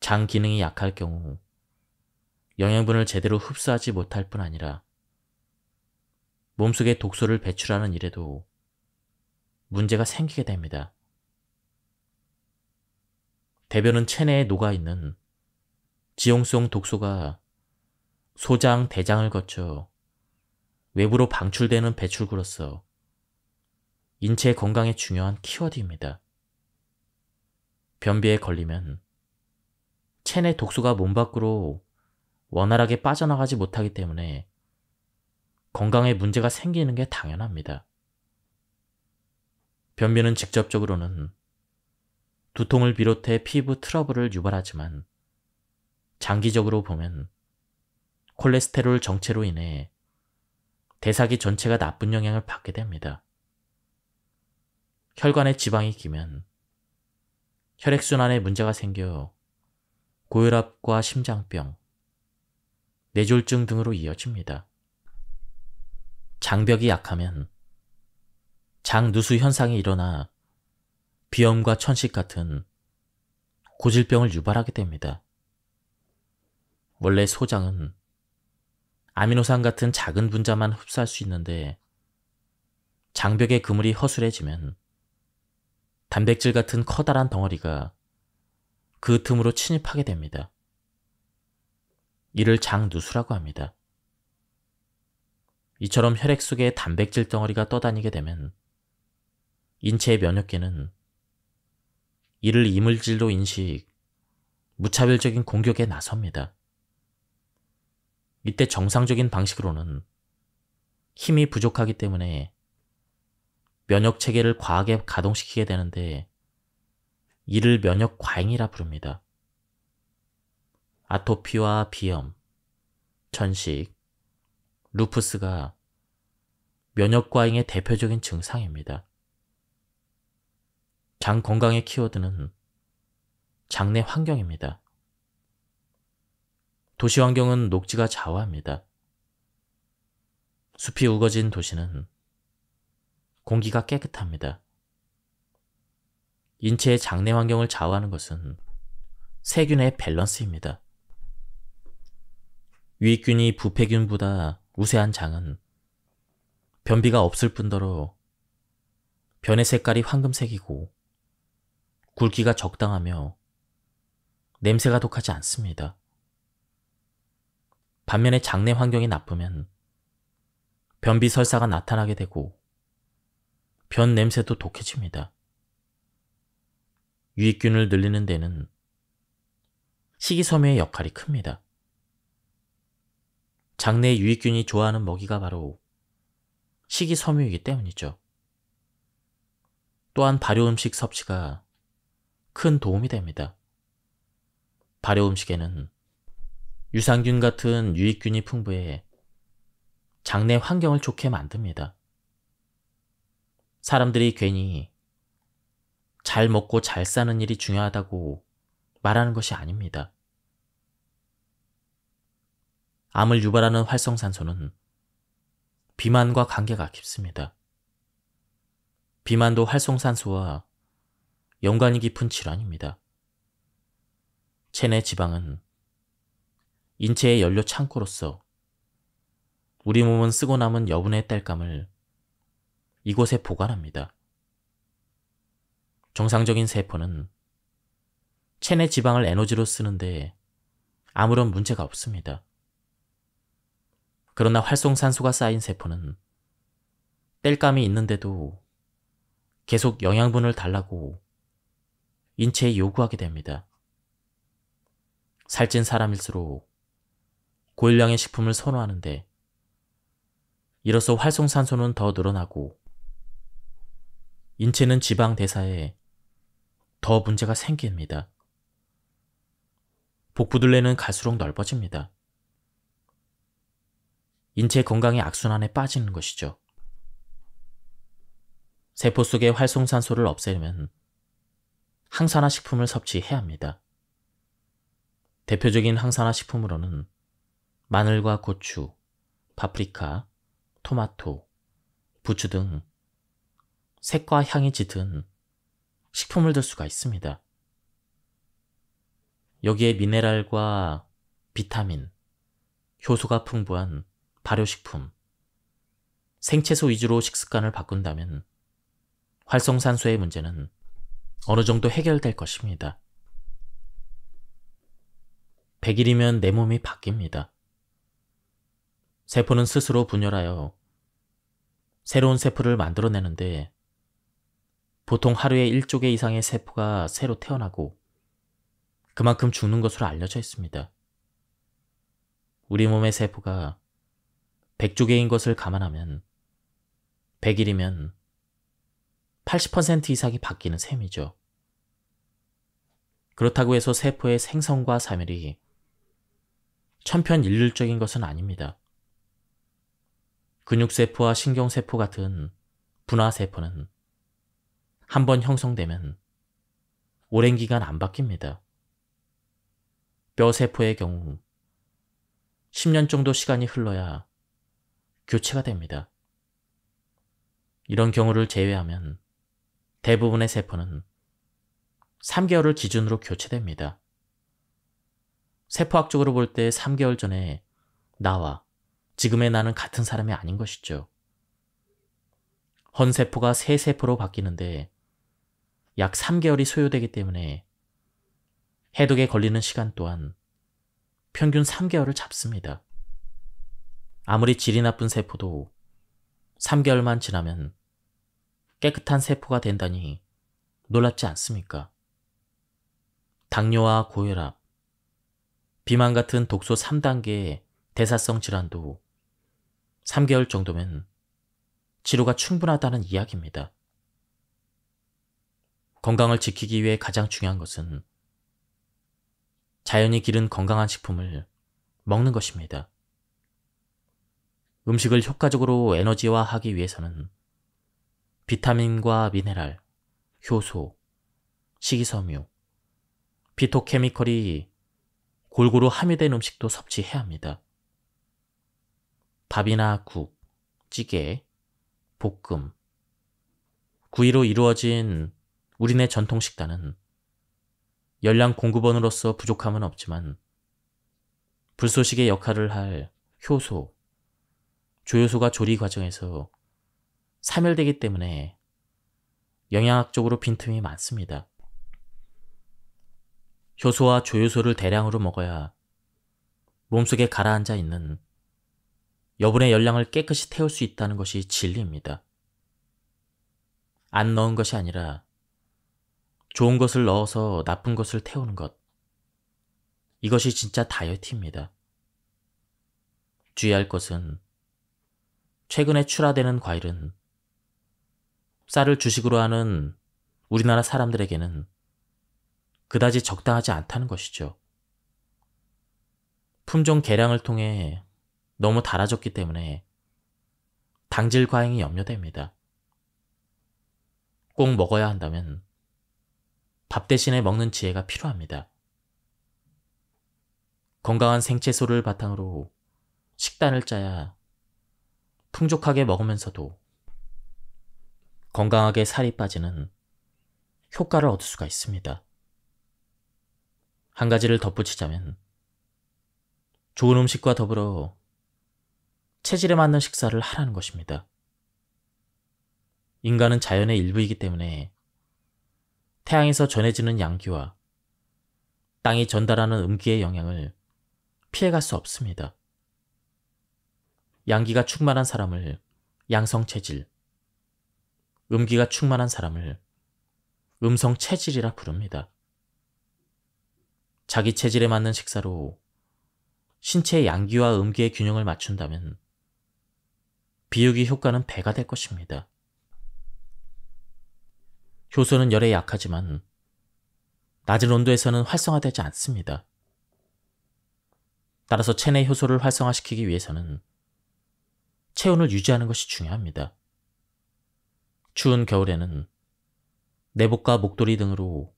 장 기능이 약할 경우 영양분을 제대로 흡수하지 못할 뿐 아니라 몸속에 독소를 배출하는 일에도 문제가 생기게 됩니다. 대변은 체내에 녹아있는 지용성 독소가 소장, 대장을 거쳐 외부로 방출되는 배출구로서 인체 건강에 중요한 키워드입니다. 변비에 걸리면 체내 독소가 몸 밖으로 원활하게 빠져나가지 못하기 때문에 건강에 문제가 생기는 게 당연합니다. 변비는 직접적으로는 두통을 비롯해 피부 트러블을 유발하지만 장기적으로 보면 콜레스테롤 정체로 인해 대사기 전체가 나쁜 영향을 받게 됩니다. 혈관에 지방이 끼면 혈액순환에 문제가 생겨 고혈압과 심장병, 뇌졸중 등으로 이어집니다. 장벽이 약하면 장누수 현상이 일어나 비염과 천식 같은 고질병을 유발하게 됩니다. 원래 소장은 아미노산 같은 작은 분자만 흡수할 수 있는데 장벽의 그물이 허술해지면 단백질 같은 커다란 덩어리가 그 틈으로 침입하게 됩니다. 이를 장누수라고 합니다. 이처럼 혈액 속에 단백질 덩어리가 떠다니게 되면 인체의 면역계는 이를 이물질로 인식, 무차별적인 공격에 나섭니다. 이때 정상적인 방식으로는 힘이 부족하기 때문에 면역 체계를 과하게 가동시키게 되는데 이를 면역 과잉이라 부릅니다. 아토피와 비염, 천식, 루푸스가 면역 과잉의 대표적인 증상입니다. 장 건강의 키워드는 장내 환경입니다. 도시 환경은 녹지가 좌우합니다. 숲이 우거진 도시는 공기가 깨끗합니다. 인체의 장내 환경을 좌우하는 것은 세균의 밸런스입니다. 유익균이 부패균보다 우세한 장은 변비가 없을 뿐더러 변의 색깔이 황금색이고 굵기가 적당하며 냄새가 독하지 않습니다. 반면에 장내 환경이 나쁘면 변비 설사가 나타나게 되고 변 냄새도 독해집니다. 유익균을 늘리는 데는 식이섬유의 역할이 큽니다. 장내의 유익균이 좋아하는 먹이가 바로 식이섬유이기 때문이죠. 또한 발효음식 섭취가 큰 도움이 됩니다. 발효음식에는 유산균 같은 유익균이 풍부해 장내 환경을 좋게 만듭니다. 사람들이 괜히 잘 먹고 잘 사는 일이 중요하다고 말하는 것이 아닙니다. 암을 유발하는 활성산소는 비만과 관계가 깊습니다. 비만도 활성산소와 연관이 깊은 질환입니다. 체내 지방은 인체의 연료 창고로서 우리 몸은 쓰고 남은 여분의 땔감을 이곳에 보관합니다. 정상적인 세포는 체내 지방을 에너지로 쓰는데 아무런 문제가 없습니다. 그러나 활성산소가 쌓인 세포는 땔감이 있는데도 계속 영양분을 달라고 인체에 요구하게 됩니다. 살찐 사람일수록 고일량의 식품을 선호하는데 이로써 활성산소는 더 늘어나고 인체는 지방 대사에 더 문제가 생깁니다. 복부둘레는 갈수록 넓어집니다. 인체 건강의 악순환에 빠지는 것이죠. 세포 속의 활성산소를 없애려면 항산화 식품을 섭취해야 합니다. 대표적인 항산화 식품으로는 마늘과 고추, 파프리카, 토마토, 부추 등 색과 향이 짙은 식품을 들 수가 있습니다. 여기에 미네랄과 비타민, 효소가 풍부한 발효식품, 생채소 위주로 식습관을 바꾼다면 활성산소의 문제는 어느 정도 해결될 것입니다. 100일이면 내 몸이 바뀝니다. 세포는 스스로 분열하여 새로운 세포를 만들어내는데 보통 하루에 1조 개 이상의 세포가 새로 태어나고 그만큼 죽는 것으로 알려져 있습니다. 우리 몸의 세포가 100조 개인 것을 감안하면 100일이면 80% 이상이 바뀌는 셈이죠. 그렇다고 해서 세포의 생성과 사멸이 천편일률적인 것은 아닙니다. 근육세포와 신경세포 같은 분화세포는 한번 형성되면 오랜 기간 안 바뀝니다. 뼈세포의 경우 10년 정도 시간이 흘러야 교체가 됩니다. 이런 경우를 제외하면 대부분의 세포는 3개월을 기준으로 교체됩니다. 세포학적으로 볼 때 3개월 전에 나와 지금의 나는 같은 사람이 아닌 것이죠. 헌세포가 새 세포로 바뀌는데 약 3개월이 소요되기 때문에 해독에 걸리는 시간 또한 평균 3개월을 잡습니다. 아무리 질이 나쁜 세포도 3개월만 지나면 깨끗한 세포가 된다니 놀랍지 않습니까? 당뇨와 고혈압, 비만 같은 독소 3단계의 대사성 질환도 3개월 정도면 치료가 충분하다는 이야기입니다. 건강을 지키기 위해 가장 중요한 것은 자연이 기른 건강한 식품을 먹는 것입니다. 음식을 효과적으로 에너지화하기 위해서는 비타민과 미네랄, 효소, 식이섬유, 피토케미컬이 골고루 함유된 음식도 섭취해야 합니다. 밥이나 국, 찌개, 볶음, 구이로 이루어진 우리네 전통 식단은 열량 공급원으로서 부족함은 없지만 불쏘시개 역할을 할 효소, 조효소가 조리 과정에서 사멸되기 때문에 영양학적으로 빈틈이 많습니다. 효소와 조효소를 대량으로 먹어야 몸속에 가라앉아 있는 여분의 열량을 깨끗이 태울 수 있다는 것이 진리입니다. 안 넣은 것이 아니라 좋은 것을 넣어서 나쁜 것을 태우는 것. 이것이 진짜 다이어트입니다. 주의할 것은 최근에 출하되는 과일은 쌀을 주식으로 하는 우리나라 사람들에게는 그다지 적당하지 않다는 것이죠. 품종 개량을 통해 너무 달아졌기 때문에 당질 과잉이 염려됩니다. 꼭 먹어야 한다면 밥 대신에 먹는 지혜가 필요합니다. 건강한 생채소를 바탕으로 식단을 짜야 풍족하게 먹으면서도 건강하게 살이 빠지는 효과를 얻을 수가 있습니다. 한 가지를 덧붙이자면 좋은 음식과 더불어 체질에 맞는 식사를 하라는 것입니다. 인간은 자연의 일부이기 때문에 태양에서 전해지는 양기와 땅이 전달하는 음기의 영향을 피해갈 수 없습니다. 양기가 충만한 사람을 양성체질, 음기가 충만한 사람을 음성체질이라 부릅니다. 자기 체질에 맞는 식사로 신체의 양기와 음기의 균형을 맞춘다면 비육의 효과는 배가 될 것입니다. 효소는 열에 약하지만 낮은 온도에서는 활성화되지 않습니다. 따라서 체내 효소를 활성화시키기 위해서는 체온을 유지하는 것이 중요합니다. 추운 겨울에는 내복과 목도리 등으로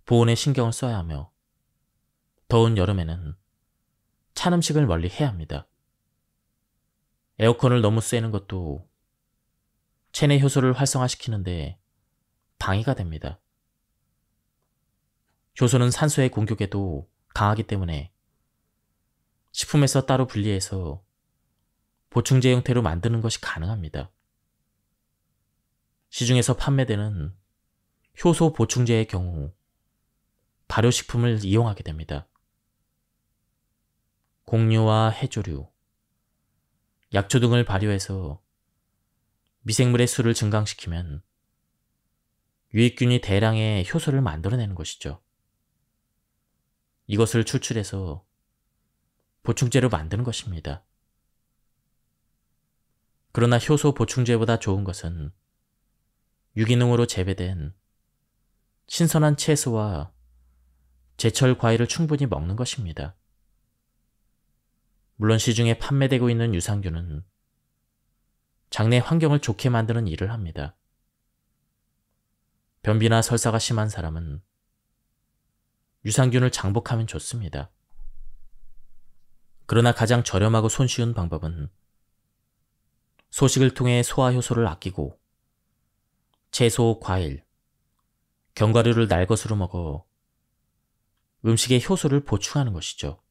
보온에 신경을 써야 하며 더운 여름에는 찬 음식을 멀리 해야 합니다. 에어컨을 너무 쐬는 것도 체내 효소를 활성화시키는데 방해가 됩니다. 효소는 산소의 공격에도 강하기 때문에 식품에서 따로 분리해서 보충제 형태로 만드는 것이 가능합니다. 시중에서 판매되는 효소 보충제의 경우 발효식품을 이용하게 됩니다. 곡류와 해조류, 약초 등을 발효해서 미생물의 수를 증강시키면 유익균이 대량의 효소를 만들어내는 것이죠. 이것을 추출해서 보충제로 만드는 것입니다. 그러나 효소 보충제보다 좋은 것은 유기농으로 재배된 신선한 채소와 제철 과일을 충분히 먹는 것입니다. 물론 시중에 판매되고 있는 유산균은 장내 환경을 좋게 만드는 일을 합니다. 변비나 설사가 심한 사람은 유산균을 장복하면 좋습니다. 그러나 가장 저렴하고 손쉬운 방법은 소식을 통해 소화효소를 아끼고 채소, 과일, 견과류를 날 것으로 먹어 음식의 효소를 보충하는 것이죠.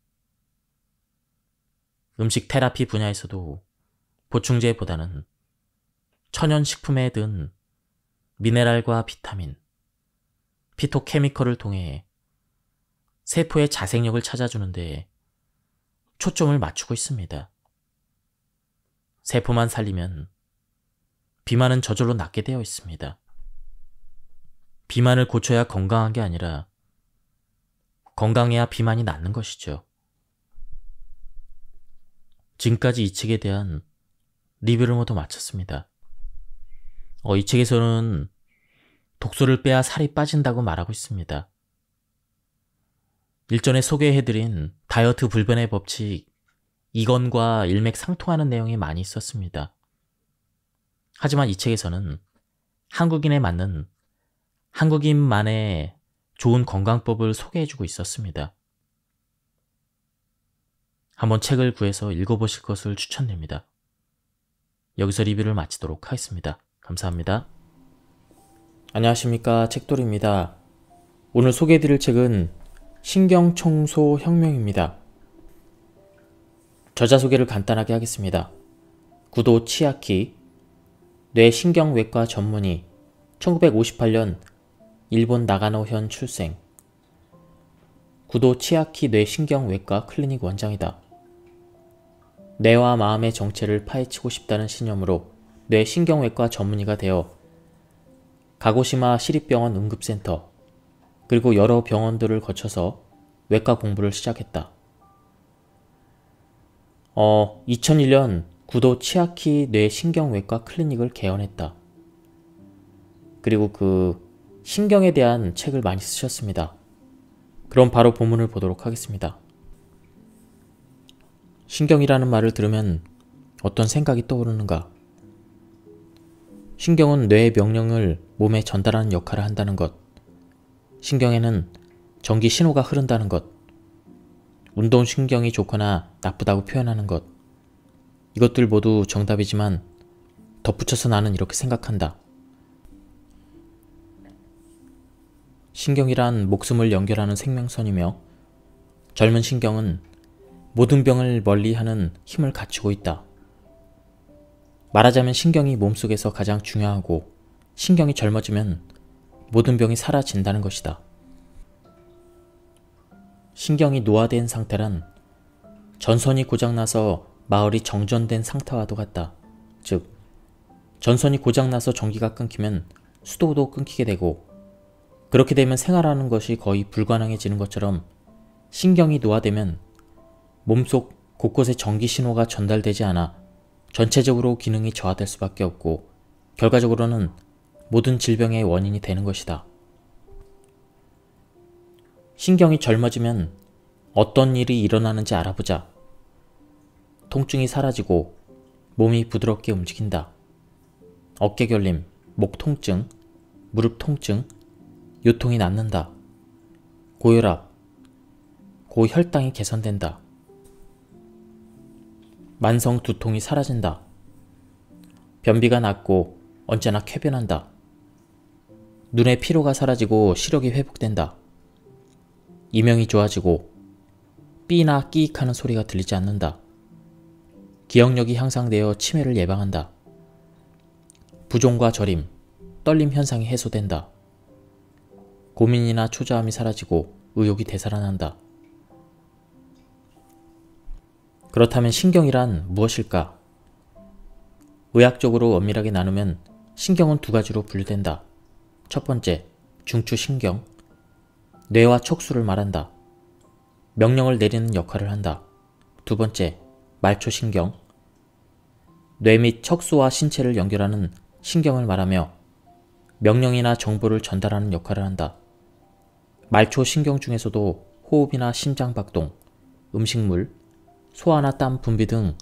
음식 테라피 분야에서도 보충제보다는 천연식품에 든 미네랄과 비타민, 피토케미컬을 통해 세포의 자생력을 찾아주는데 초점을 맞추고 있습니다. 세포만 살리면 비만은 저절로 낫게 되어 있습니다. 비만을 고쳐야 건강한 게 아니라 건강해야 비만이 낫는 것이죠. 지금까지 이 책에 대한 리뷰를 모두 마쳤습니다. 이 책에서는 독소를 빼야 살이 빠진다고 말하고 있습니다. 일전에 소개해드린 다이어트 불변의 법칙 2권과 일맥상통하는 내용이 많이 있었습니다. 하지만 이 책에서는 한국인에 맞는 한국인만의 좋은 건강법을 소개해주고 있었습니다. 한번 책을 구해서 읽어보실 것을 추천드립니다. 여기서 리뷰를 마치도록 하겠습니다. 감사합니다. 안녕하십니까, 책돌이입니다. 오늘 소개해드릴 책은 신경청소혁명입니다. 저자 소개를 간단하게 하겠습니다. 구도 치아키, 뇌신경외과 전문의, 1958년 일본 나가노현 출생. 구도 치아키 뇌신경외과 클리닉 원장이다. 뇌와 마음의 정체를 파헤치고 싶다는 신념으로 뇌신경외과 전문의가 되어 가고시마 시립병원 응급센터 그리고 여러 병원들을 거쳐서 외과 공부를 시작했다. 2001년 구도 치아키 뇌신경외과 클리닉을 개원했다. 그리고 그 신경에 대한 책을 많이 쓰셨습니다. 그럼 바로 본문을 보도록 하겠습니다. 신경이라는 말을 들으면 어떤 생각이 떠오르는가? 신경은 뇌의 명령을 몸에 전달하는 역할을 한다는 것, 신경에는 전기 신호가 흐른다는 것, 운동신경이 좋거나 나쁘다고 표현하는 것, 이것들 모두 정답이지만 덧붙여서 나는 이렇게 생각한다. 신경이란 목숨을 연결하는 생명선이며 젊은 신경은 모든 병을 멀리하는 힘을 갖추고 있다. 말하자면 신경이 몸속에서 가장 중요하고 신경이 젊어지면 모든 병이 사라진다는 것이다. 신경이 노화된 상태란 전선이 고장나서 마을이 정전된 상태와도 같다. 즉, 전선이 고장나서 전기가 끊기면 수도도 끊기게 되고 그렇게 되면 생활하는 것이 거의 불가능해지는 것처럼 신경이 노화되면 몸속 곳곳에 전기 신호가 전달되지 않아 전체적으로 기능이 저하될 수밖에 없고 결과적으로는 모든 질병의 원인이 되는 것이다. 신경이 젊어지면 어떤 일이 일어나는지 알아보자. 통증이 사라지고 몸이 부드럽게 움직인다. 어깨 결림, 목 통증, 무릎 통증, 요통이 낫는다. 고혈압, 고혈당이 개선된다. 만성 두통이 사라진다. 변비가 낫고 언제나 쾌변한다. 눈의 피로가 사라지고 시력이 회복된다. 이명이 좋아지고 삐나 끼익하는 소리가 들리지 않는다. 기억력이 향상되어 치매를 예방한다. 부종과 저림, 떨림 현상이 해소된다. 고민이나 초조함이 사라지고 의욕이 되살아난다. 그렇다면 신경이란 무엇일까? 의학적으로 엄밀하게 나누면 신경은 두 가지로 분류된다. 첫 번째, 중추신경. 뇌와 척수를 말한다. 명령을 내리는 역할을 한다. 두 번째, 말초신경. 뇌 및 척수와 신체를 연결하는 신경을 말하며 명령이나 정보를 전달하는 역할을 한다. 말초신경 중에서도 호흡이나 심장박동, 음식물, 소화나 땀 분비 등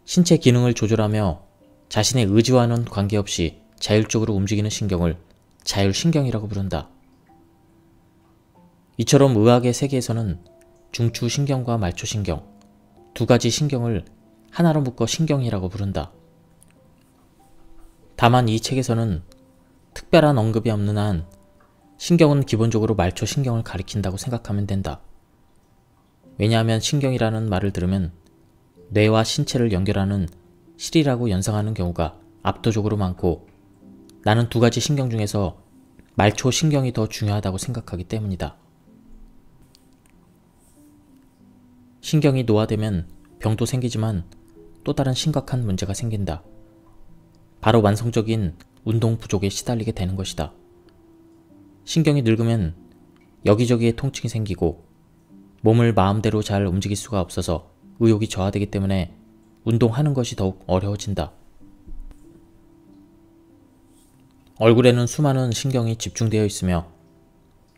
신체 기능을 조절하며 자신의 의지와는 관계없이 자율적으로 움직이는 신경을 자율신경이라고 부른다. 이처럼 의학의 세계에서는 중추신경과 말초신경, 두 가지 신경을 하나로 묶어 신경이라고 부른다. 다만 이 책에서는 특별한 언급이 없는 한 신경은 기본적으로 말초신경을 가리킨다고 생각하면 된다. 왜냐하면 신경이라는 말을 들으면 뇌와 신체를 연결하는 실이라고 연상하는 경우가 압도적으로 많고 나는 두 가지 신경 중에서 말초신경이 더 중요하다고 생각하기 때문이다. 신경이 노화되면 병도 생기지만 또 다른 심각한 문제가 생긴다. 바로 만성적인 운동 부족에 시달리게 되는 것이다. 신경이 늙으면 여기저기에 통증이 생기고 몸을 마음대로 잘 움직일 수가 없어서 의욕이 저하되기 때문에 운동하는 것이 더욱 어려워진다. 얼굴에는 수많은 신경이 집중되어 있으며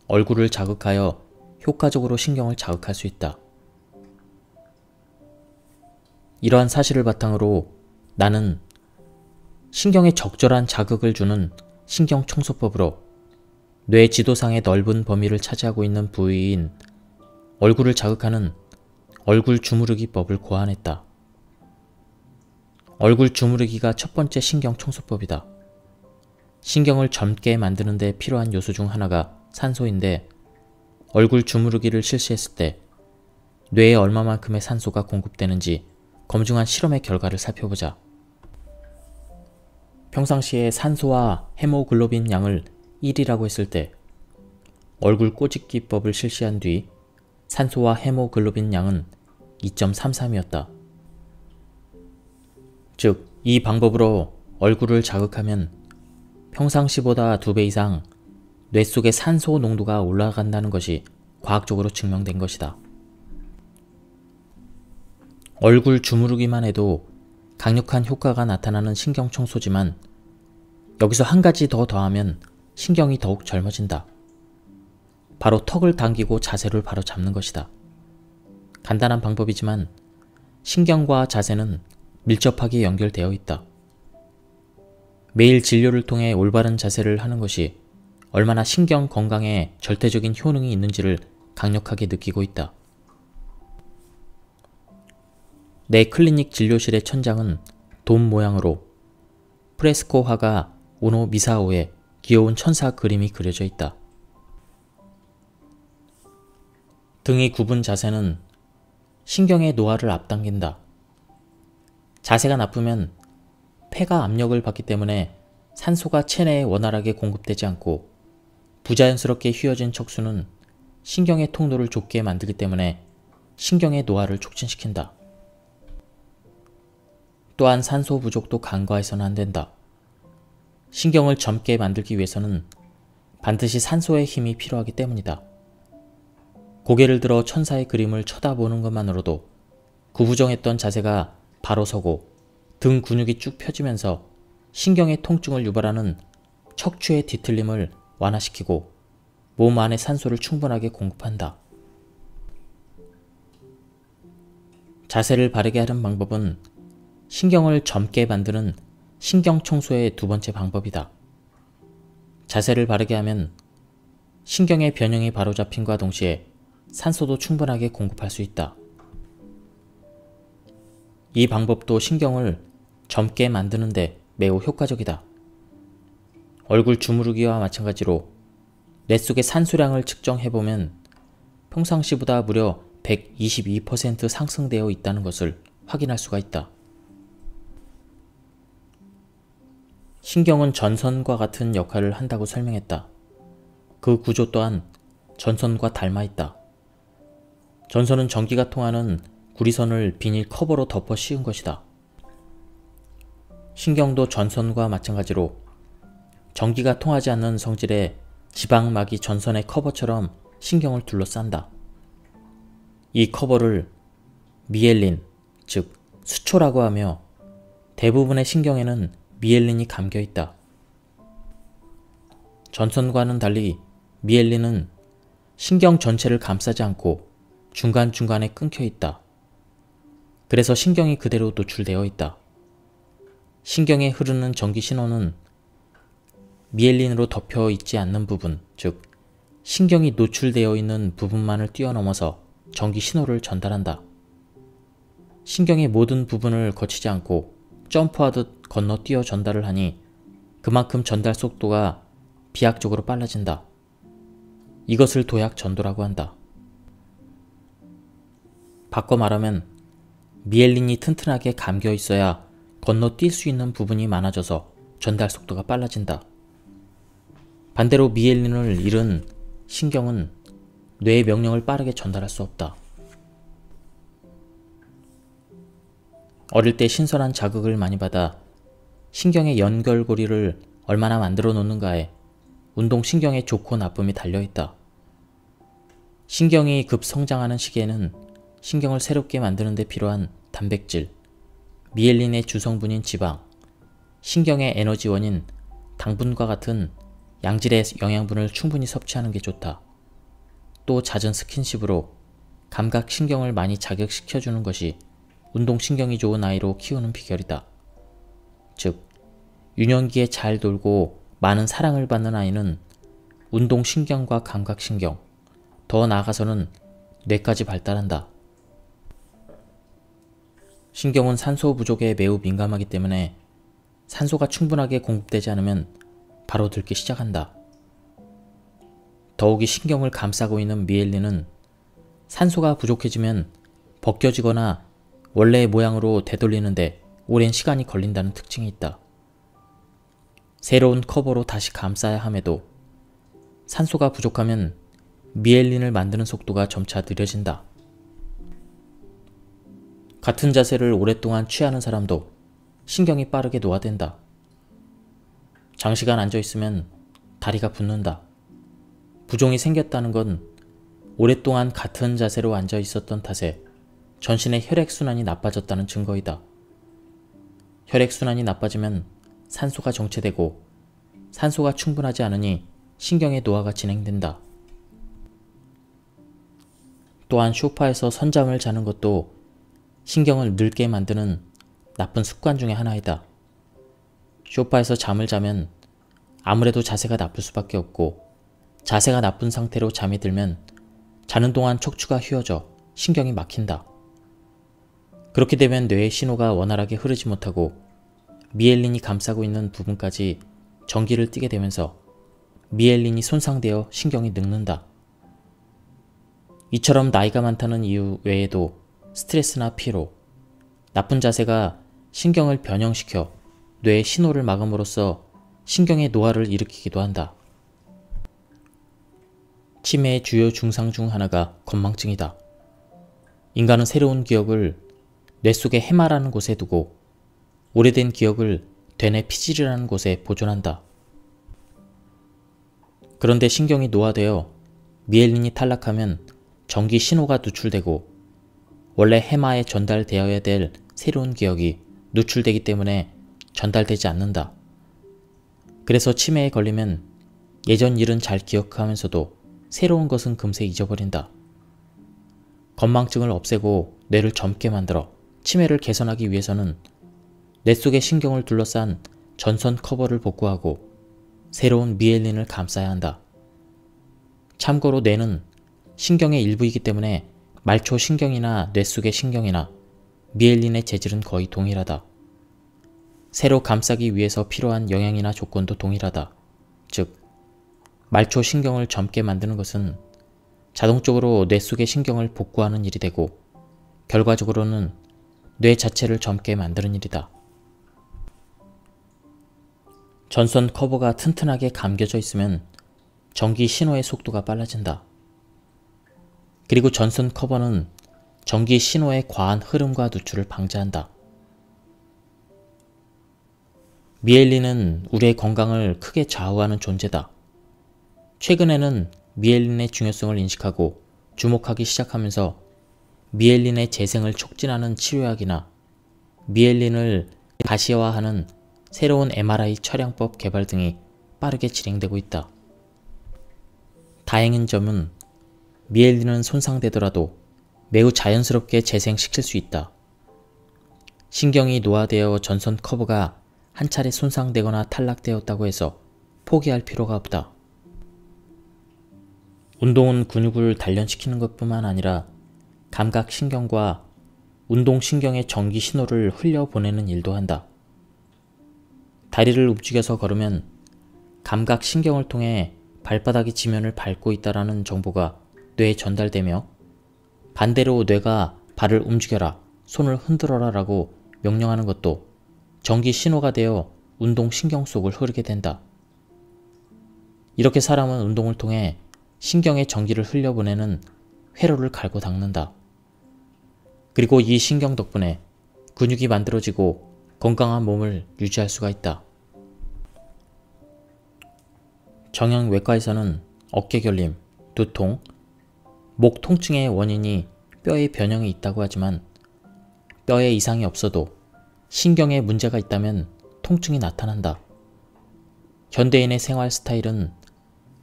얼굴을 자극하여 효과적으로 신경을 자극할 수 있다. 이러한 사실을 바탕으로 나는 신경에 적절한 자극을 주는 신경청소법으로 뇌 지도상의 넓은 범위를 차지하고 있는 부위인 얼굴을 자극하는 얼굴 주무르기법을 고안했다. 얼굴 주무르기가 첫 번째 신경청소법이다. 신경을 젊게 만드는 데 필요한 요소 중 하나가 산소인데 얼굴 주무르기를 실시했을 때 뇌에 얼마만큼의 산소가 공급되는지 검증한 실험의 결과를 살펴보자. 평상시에 산소와 헤모글로빈 양을 1이라고 했을 때 얼굴 꼬집기법을 실시한 뒤 산소와 헤모글로빈 양은 2.33이었다. 즉, 이 방법으로 얼굴을 자극하면 평상시보다 2배 이상 뇌 속의 산소 농도가 올라간다는 것이 과학적으로 증명된 것이다. 얼굴 주무르기만 해도 강력한 효과가 나타나는 신경청소지만 여기서 한 가지 더 더하면 신경이 더욱 젊어진다. 바로 턱을 당기고 자세를 바로 잡는 것이다. 간단한 방법이지만 신경과 자세는 밀접하게 연결되어 있다. 매일 진료를 통해 올바른 자세를 하는 것이 얼마나 신경 건강에 절대적인 효능이 있는지를 강력하게 느끼고 있다. 내 클리닉 진료실의 천장은 돔 모양으로 프레스코 화가 오노 미사오의 귀여운 천사 그림이 그려져 있다. 등이 굽은 자세는 신경의 노화를 앞당긴다. 자세가 나쁘면 폐가 압력을 받기 때문에 산소가 체내에 원활하게 공급되지 않고 부자연스럽게 휘어진 척수는 신경의 통로를 좁게 만들기 때문에 신경의 노화를 촉진시킨다. 또한 산소 부족도 간과해서는 안 된다. 신경을 젊게 만들기 위해서는 반드시 산소의 힘이 필요하기 때문이다. 고개를 들어 천사의 그림을 쳐다보는 것만으로도 구부정했던 자세가 바로 서고 등 근육이 쭉 펴지면서 신경의 통증을 유발하는 척추의 뒤틀림을 완화시키고 몸 안에 산소를 충분하게 공급한다. 자세를 바르게 하는 방법은 신경을 젊게 만드는 신경청소의 두 번째 방법이다. 자세를 바르게 하면 신경의 변형이 바로잡힘과 동시에 산소도 충분하게 공급할 수 있다. 이 방법도 신경을 젊게 만드는데 매우 효과적이다. 얼굴 주무르기와 마찬가지로 뇌 속의 산소량을 측정해보면 평상시보다 무려 122% 상승되어 있다는 것을 확인할 수가 있다. 신경은 전선과 같은 역할을 한다고 설명했다. 그 구조 또한 전선과 닮아 있다. 전선은 전기가 통하는 구리선을 비닐 커버로 덮어 씌운 것이다. 신경도 전선과 마찬가지로 전기가 통하지 않는 성질의 지방막이 전선의 커버처럼 신경을 둘러싼다. 이 커버를 미엘린, 즉 수초라고 하며 대부분의 신경에는 미엘린이 감겨 있다. 전선과는 달리 미엘린은 신경 전체를 감싸지 않고 중간중간에 끊겨 있다. 그래서 신경이 그대로 노출되어 있다. 신경에 흐르는 전기 신호는 미엘린으로 덮여 있지 않는 부분, 즉 신경이 노출되어 있는 부분만을 뛰어넘어서 전기 신호를 전달한다. 신경의 모든 부분을 거치지 않고 점프하듯 건너뛰어 전달을 하니 그만큼 전달 속도가 비약적으로 빨라진다. 이것을 도약 전도라고 한다. 바꿔 말하면 미엘린이 튼튼하게 감겨 있어야 건너뛸 수 있는 부분이 많아져서 전달 속도가 빨라진다. 반대로 미엘린을 잃은 신경은 뇌의 명령을 빠르게 전달할 수 없다. 어릴 때 신선한 자극을 많이 받아 신경의 연결고리를 얼마나 만들어 놓는가에 운동신경의 좋고 나쁨이 달려있다. 신경이 급성장하는 시기에는 신경을 새롭게 만드는 데 필요한 단백질, 미엘린의 주성분인 지방, 신경의 에너지원인 당분과 같은 양질의 영양분을 충분히 섭취하는 게 좋다. 또 잦은 스킨십으로 감각신경을 많이 자극시켜주는 것이 운동신경이 좋은 아이로 키우는 비결이다. 즉, 유년기에 잘 놀고 많은 사랑을 받는 아이는 운동신경과 감각신경, 더 나아가서는 뇌까지 발달한다. 신경은 산소 부족에 매우 민감하기 때문에 산소가 충분하게 공급되지 않으면 바로 늙기 시작한다. 더욱이 신경을 감싸고 있는 미엘린은 산소가 부족해지면 벗겨지거나 원래의 모양으로 되돌리는데 오랜 시간이 걸린다는 특징이 있다. 새로운 커버로 다시 감싸야 함에도 산소가 부족하면 미엘린을 만드는 속도가 점차 느려진다. 같은 자세를 오랫동안 취하는 사람도 신경이 빠르게 노화된다. 장시간 앉아있으면 다리가 붓는다. 부종이 생겼다는 건 오랫동안 같은 자세로 앉아있었던 탓에 전신의 혈액순환이 나빠졌다는 증거이다. 혈액순환이 나빠지면 산소가 정체되고 산소가 충분하지 않으니 신경의 노화가 진행된다. 또한 소파에서 선잠을 자는 것도 신경을 늙게 만드는 나쁜 습관 중에 하나이다. 소파에서 잠을 자면 아무래도 자세가 나쁠 수밖에 없고 자세가 나쁜 상태로 잠이 들면 자는 동안 척추가 휘어져 신경이 막힌다. 그렇게 되면 뇌의 신호가 원활하게 흐르지 못하고 미엘린이 감싸고 있는 부분까지 전기를 띠게 되면서 미엘린이 손상되어 신경이 늙는다. 이처럼 나이가 많다는 이유 외에도 스트레스나 피로, 나쁜 자세가 신경을 변형시켜 뇌의 신호를 막음으로써 신경의 노화를 일으키기도 한다. 치매의 주요 증상 중 하나가 건망증이다. 인간은 새로운 기억을 뇌 속의 해마라는 곳에 두고 오래된 기억을 되뇌 피질이라는 곳에 보존한다. 그런데 신경이 노화되어 미엘린이 탈락하면 전기 신호가 누출되고 원래 해마에 전달되어야 될 새로운 기억이 누출되기 때문에 전달되지 않는다. 그래서 치매에 걸리면 예전 일은 잘 기억하면서도 새로운 것은 금세 잊어버린다. 건망증을 없애고 뇌를 젊게 만들어 치매를 개선하기 위해서는 뇌 속의 신경을 둘러싼 전선 커버를 복구하고 새로운 미엘린을 감싸야 한다. 참고로 뇌는 신경의 일부이기 때문에 말초 신경이나 뇌 속의 신경이나 미엘린의 재질은 거의 동일하다. 새로 감싸기 위해서 필요한 영양이나 조건도 동일하다. 즉, 말초 신경을 젊게 만드는 것은 자동적으로 뇌 속의 신경을 복구하는 일이 되고 결과적으로는 뇌 자체를 젊게 만드는 일이다. 전선 커버가 튼튼하게 감겨져 있으면 전기 신호의 속도가 빨라진다. 그리고 전선 커버는 전기 신호의 과한 흐름과 누출을 방지한다. 미엘린은 우리의 건강을 크게 좌우하는 존재다. 최근에는 미엘린의 중요성을 인식하고 주목하기 시작하면서 미엘린의 재생을 촉진하는 치료약이나 미엘린을 가시화하는 새로운 MRI 촬영법 개발 등이 빠르게 진행되고 있다. 다행인 점은 미엘린은 손상되더라도 매우 자연스럽게 재생시킬 수 있다. 신경이 노화되어 전선 커버가 한 차례 손상되거나 탈락되었다고 해서 포기할 필요가 없다. 운동은 근육을 단련시키는 것뿐만 아니라 감각신경과 운동신경의 전기 신호를 흘려보내는 일도 한다. 다리를 움직여서 걸으면 감각신경을 통해 발바닥이 지면을 밟고 있다는 정보가 뇌에 전달되며 반대로 뇌가 발을 움직여라, 손을 흔들어라 라고 명령하는 것도 전기 신호가 되어 운동신경 속을 흐르게 된다. 이렇게 사람은 운동을 통해 신경의 전기를 흘려보내는 회로를 갈고 닦는다. 그리고 이 신경 덕분에 근육이 만들어지고 건강한 몸을 유지할 수가 있다. 정형외과에서는 어깨결림, 두통, 목 통증의 원인이 뼈의 변형이 있다고 하지만 뼈에 이상이 없어도 신경에 문제가 있다면 통증이 나타난다. 현대인의 생활 스타일은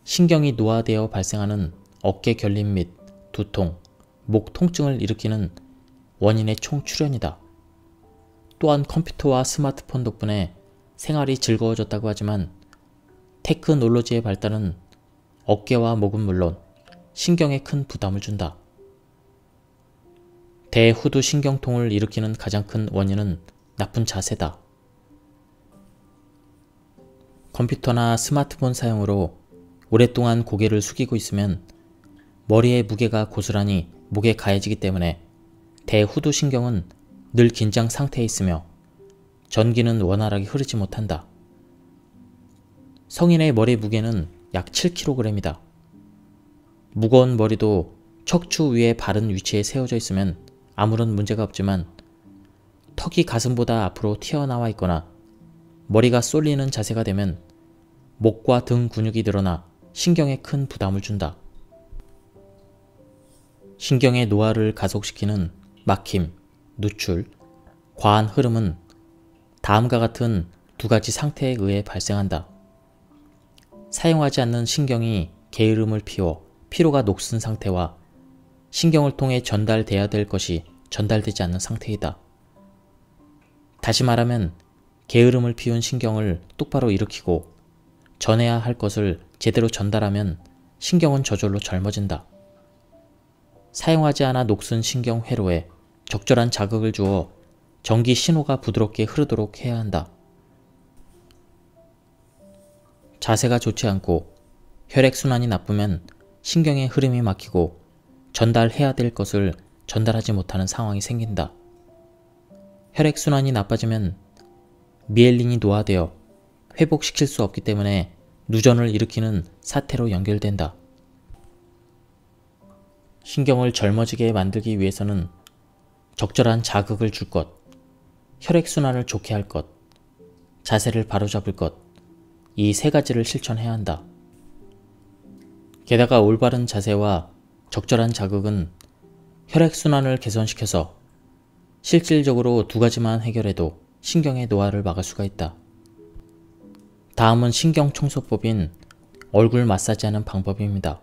신경이 노화되어 발생하는 어깨 결림 및 두통, 목 통증을 일으키는 원인의 총출현이다. 또한 컴퓨터와 스마트폰 덕분에 생활이 즐거워졌다고 하지만 테크놀로지의 발달은 어깨와 목은 물론 신경에 큰 부담을 준다. 대후두 신경통을 일으키는 가장 큰 원인은 나쁜 자세다. 컴퓨터나 스마트폰 사용으로 오랫동안 고개를 숙이고 있으면 머리의 무게가 고스란히 목에 가해지기 때문에 대후두 신경은 늘 긴장 상태에 있으며 전기는 원활하게 흐르지 못한다. 성인의 머리 무게는 약 7kg이다. 무거운 머리도 척추 위에 바른 위치에 세워져 있으면 아무런 문제가 없지만 턱이 가슴보다 앞으로 튀어나와 있거나 머리가 쏠리는 자세가 되면 목과 등 근육이 늘어나 신경에 큰 부담을 준다. 신경의 노화를 가속시키는 막힘, 누출, 과한 흐름은 다음과 같은 두 가지 상태에 의해 발생한다. 사용하지 않는 신경이 게으름을 피워 피로가 녹슨 상태와 신경을 통해 전달돼야 될 것이 전달되지 않는 상태이다. 다시 말하면 게으름을 피운 신경을 똑바로 일으키고 전해야 할 것을 제대로 전달하면 신경은 저절로 젊어진다. 사용하지 않아 녹슨 신경 회로에 적절한 자극을 주어 전기 신호가 부드럽게 흐르도록 해야 한다. 자세가 좋지 않고 혈액순환이 나쁘면 신경의 흐름이 막히고 전달해야 될 것을 전달하지 못하는 상황이 생긴다. 혈액순환이 나빠지면 미엘린이 노화되어 회복시킬 수 없기 때문에 누전을 일으키는 사태로 연결된다. 신경을 젊어지게 만들기 위해서는 적절한 자극을 줄 것, 혈액순환을 좋게 할 것, 자세를 바로잡을 것, 이 세 가지를 실천해야 한다. 게다가 올바른 자세와 적절한 자극은 혈액순환을 개선시켜서 실질적으로 두 가지만 해결해도 신경의 노화를 막을 수가 있다. 다음은 신경청소법인 얼굴 마사지하는 방법입니다.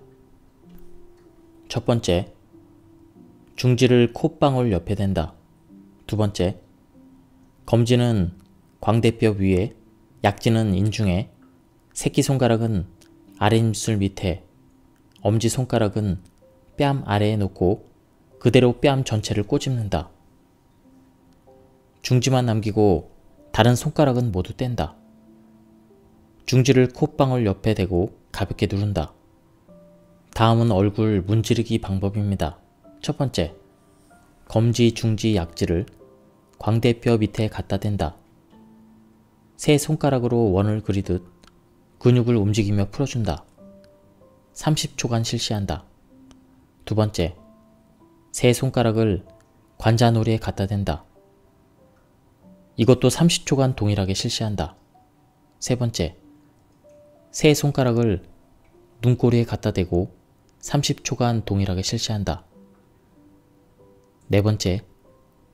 첫 번째, 중지를 콧방울 옆에 댄다. 두 번째, 검지는 광대뼈 위에, 약지는 인중에, 새끼손가락은 아랫입술 밑에, 엄지손가락은 뺨 아래에 놓고 그대로 뺨 전체를 꼬집는다. 중지만 남기고 다른 손가락은 모두 뗀다. 중지를 콧방울 옆에 대고 가볍게 누른다. 다음은 얼굴 문지르기 방법입니다. 첫 번째, 검지, 중지, 약지를 광대뼈 밑에 갖다 댄다. 세 손가락으로 원을 그리듯 근육을 움직이며 풀어준다. 30초간 실시한다. 두 번째, 세 손가락을 관자놀이에 갖다 댄다. 이것도 30초간 동일하게 실시한다. 세 번째, 세 손가락을 눈꼬리에 갖다 대고 30초간 동일하게 실시한다. 네 번째,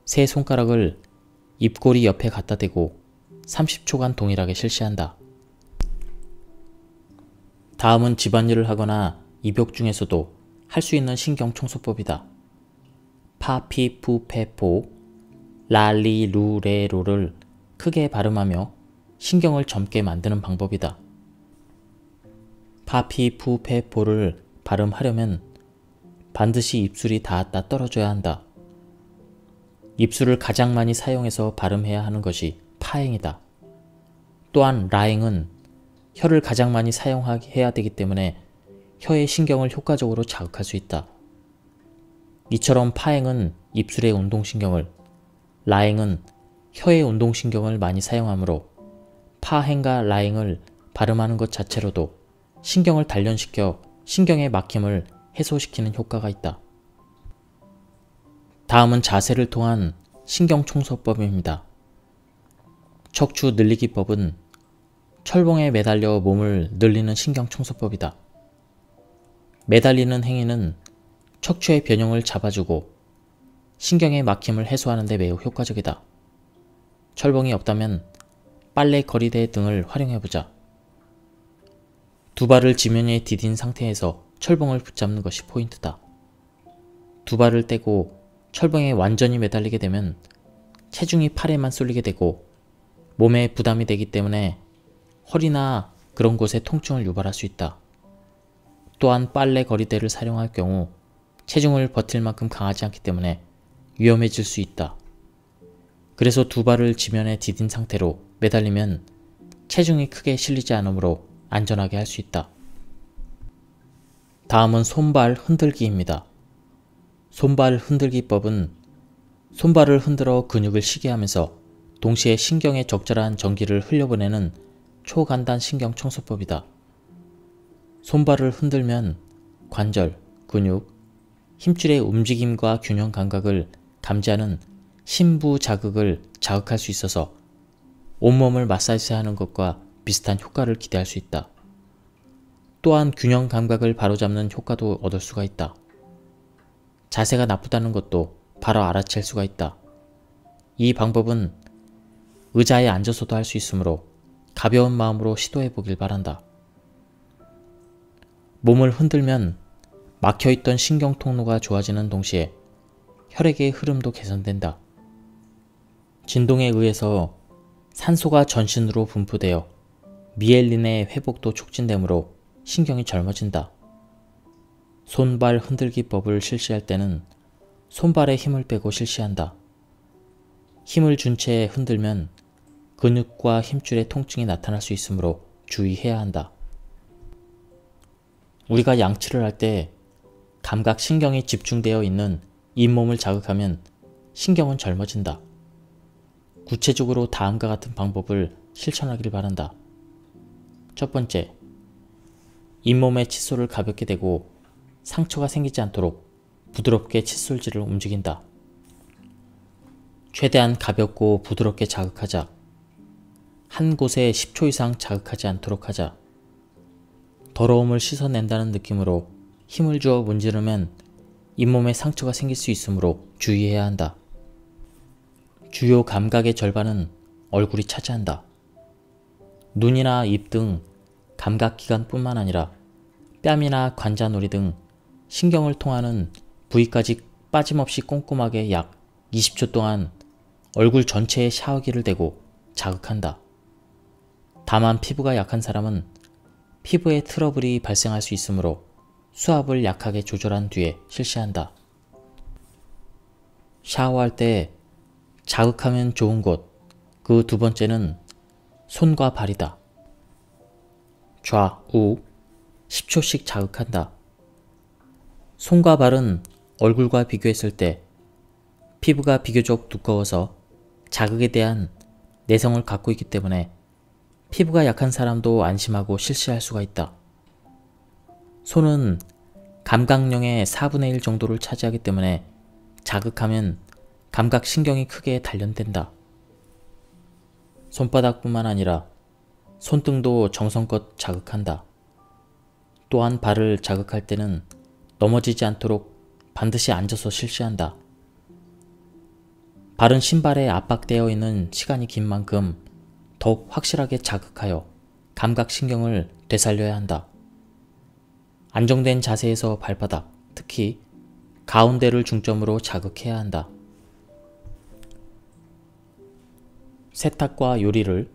세 손가락을 입꼬리 옆에 갖다 대고 30초간 동일하게 실시한다. 다음은 집안일을 하거나 입욕 중에서도 할 수 있는 신경청소법이다. 파, 피, 푸, 페, 포, 라, 리, 루, 레, 로를 크게 발음하며 신경을 젊게 만드는 방법이다. 파, 피, 푸, 페, 포를 발음하려면 반드시 입술이 닿았다 떨어져야 한다. 입술을 가장 많이 사용해서 발음해야 하는 것이 파행이다. 또한 라행은 혀를 가장 많이 사용해야 되기 때문에 혀의 신경을 효과적으로 자극할 수 있다. 이처럼 파행은 입술의 운동신경을, 라행은 혀의 운동신경을 많이 사용하므로 파행과 라행을 발음하는 것 자체로도 신경을 단련시켜 신경의 막힘을 해소시키는 효과가 있다. 다음은 자세를 통한 신경청소법입니다. 척추 늘리기법은 철봉에 매달려 몸을 늘리는 신경청소법이다. 매달리는 행위는 척추의 변형을 잡아주고 신경의 막힘을 해소하는 데 매우 효과적이다. 철봉이 없다면 빨래 거리대 등을 활용해보자. 두 발을 지면에 디딘 상태에서 철봉을 붙잡는 것이 포인트다. 두 발을 떼고 철봉에 완전히 매달리게 되면 체중이 팔에만 쏠리게 되고 몸에 부담이 되기 때문에 허리나 그런 곳에 통증을 유발할 수 있다. 또한 빨래 거리대를 사용할 경우 체중을 버틸 만큼 강하지 않기 때문에 위험해질 수 있다. 그래서 두 발을 지면에 디딘 상태로 매달리면 체중이 크게 실리지 않으므로 안전하게 할 수 있다. 다음은 손발 흔들기입니다. 손발 흔들기법은 손발을 흔들어 근육을 쉬게 하면서 동시에 신경에 적절한 전기를 흘려보내는 초간단 신경청소법이다. 손발을 흔들면 관절, 근육, 힘줄의 움직임과 균형 감각을 감지하는 심부 자극을 자극할 수 있어서 온몸을 마사지하는 것과 비슷한 효과를 기대할 수 있다. 또한 균형 감각을 바로잡는 효과도 얻을 수가 있다. 자세가 나쁘다는 것도 바로 알아챌 수가 있다. 이 방법은 의자에 앉아서도 할 수 있으므로 가벼운 마음으로 시도해 보길 바란다. 몸을 흔들면 막혀있던 신경통로가 좋아지는 동시에 혈액의 흐름도 개선된다. 진동에 의해서 산소가 전신으로 분포되어 미엘린의 회복도 촉진되므로 신경이 젊어진다. 손발 흔들기법을 실시할 때는 손발에 힘을 빼고 실시한다. 힘을 준 채 흔들면 근육과 힘줄의 통증이 나타날 수 있으므로 주의해야 한다. 우리가 양치를 할 때 감각 신경이 집중되어 있는 잇몸을 자극하면 신경은 젊어진다. 구체적으로 다음과 같은 방법을 실천하길 바란다. 첫 번째, 잇몸에 칫솔을 가볍게 대고 상처가 생기지 않도록 부드럽게 칫솔질을 움직인다. 최대한 가볍고 부드럽게 자극하자. 한 곳에 10초 이상 자극하지 않도록 하자. 더러움을 씻어낸다는 느낌으로 힘을 주어 문지르면 잇몸에 상처가 생길 수 있으므로 주의해야 한다. 주요 감각의 절반은 얼굴이 차지한다. 눈이나 입 등 감각기관뿐만 아니라 뺨이나 관자놀이 등 신경을 통하는 부위까지 빠짐없이 꼼꼼하게 약 20초 동안 얼굴 전체에 샤워기를 대고 자극한다. 다만 피부가 약한 사람은 피부에 트러블이 발생할 수 있으므로 수압을 약하게 조절한 뒤에 실시한다. 샤워할 때 자극하면 좋은 곳, 그 두 번째는 손과 발이다. 좌우 10초씩 자극한다. 손과 발은 얼굴과 비교했을 때 피부가 비교적 두꺼워서 자극에 대한 내성을 갖고 있기 때문에 피부가 약한 사람도 안심하고 실시할 수가 있다. 손은 감각령의 4분의 1 정도를 차지하기 때문에 자극하면 감각신경이 크게 단련된다. 손바닥뿐만 아니라 손등도 정성껏 자극한다. 또한 발을 자극할 때는 넘어지지 않도록 반드시 앉아서 실시한다. 발은 신발에 압박되어 있는 시간이 긴 만큼 더욱 확실하게 자극하여 감각신경을 되살려야 한다. 안정된 자세에서 발바닥, 특히 가운데를 중점으로 자극해야 한다. 세탁과 요리를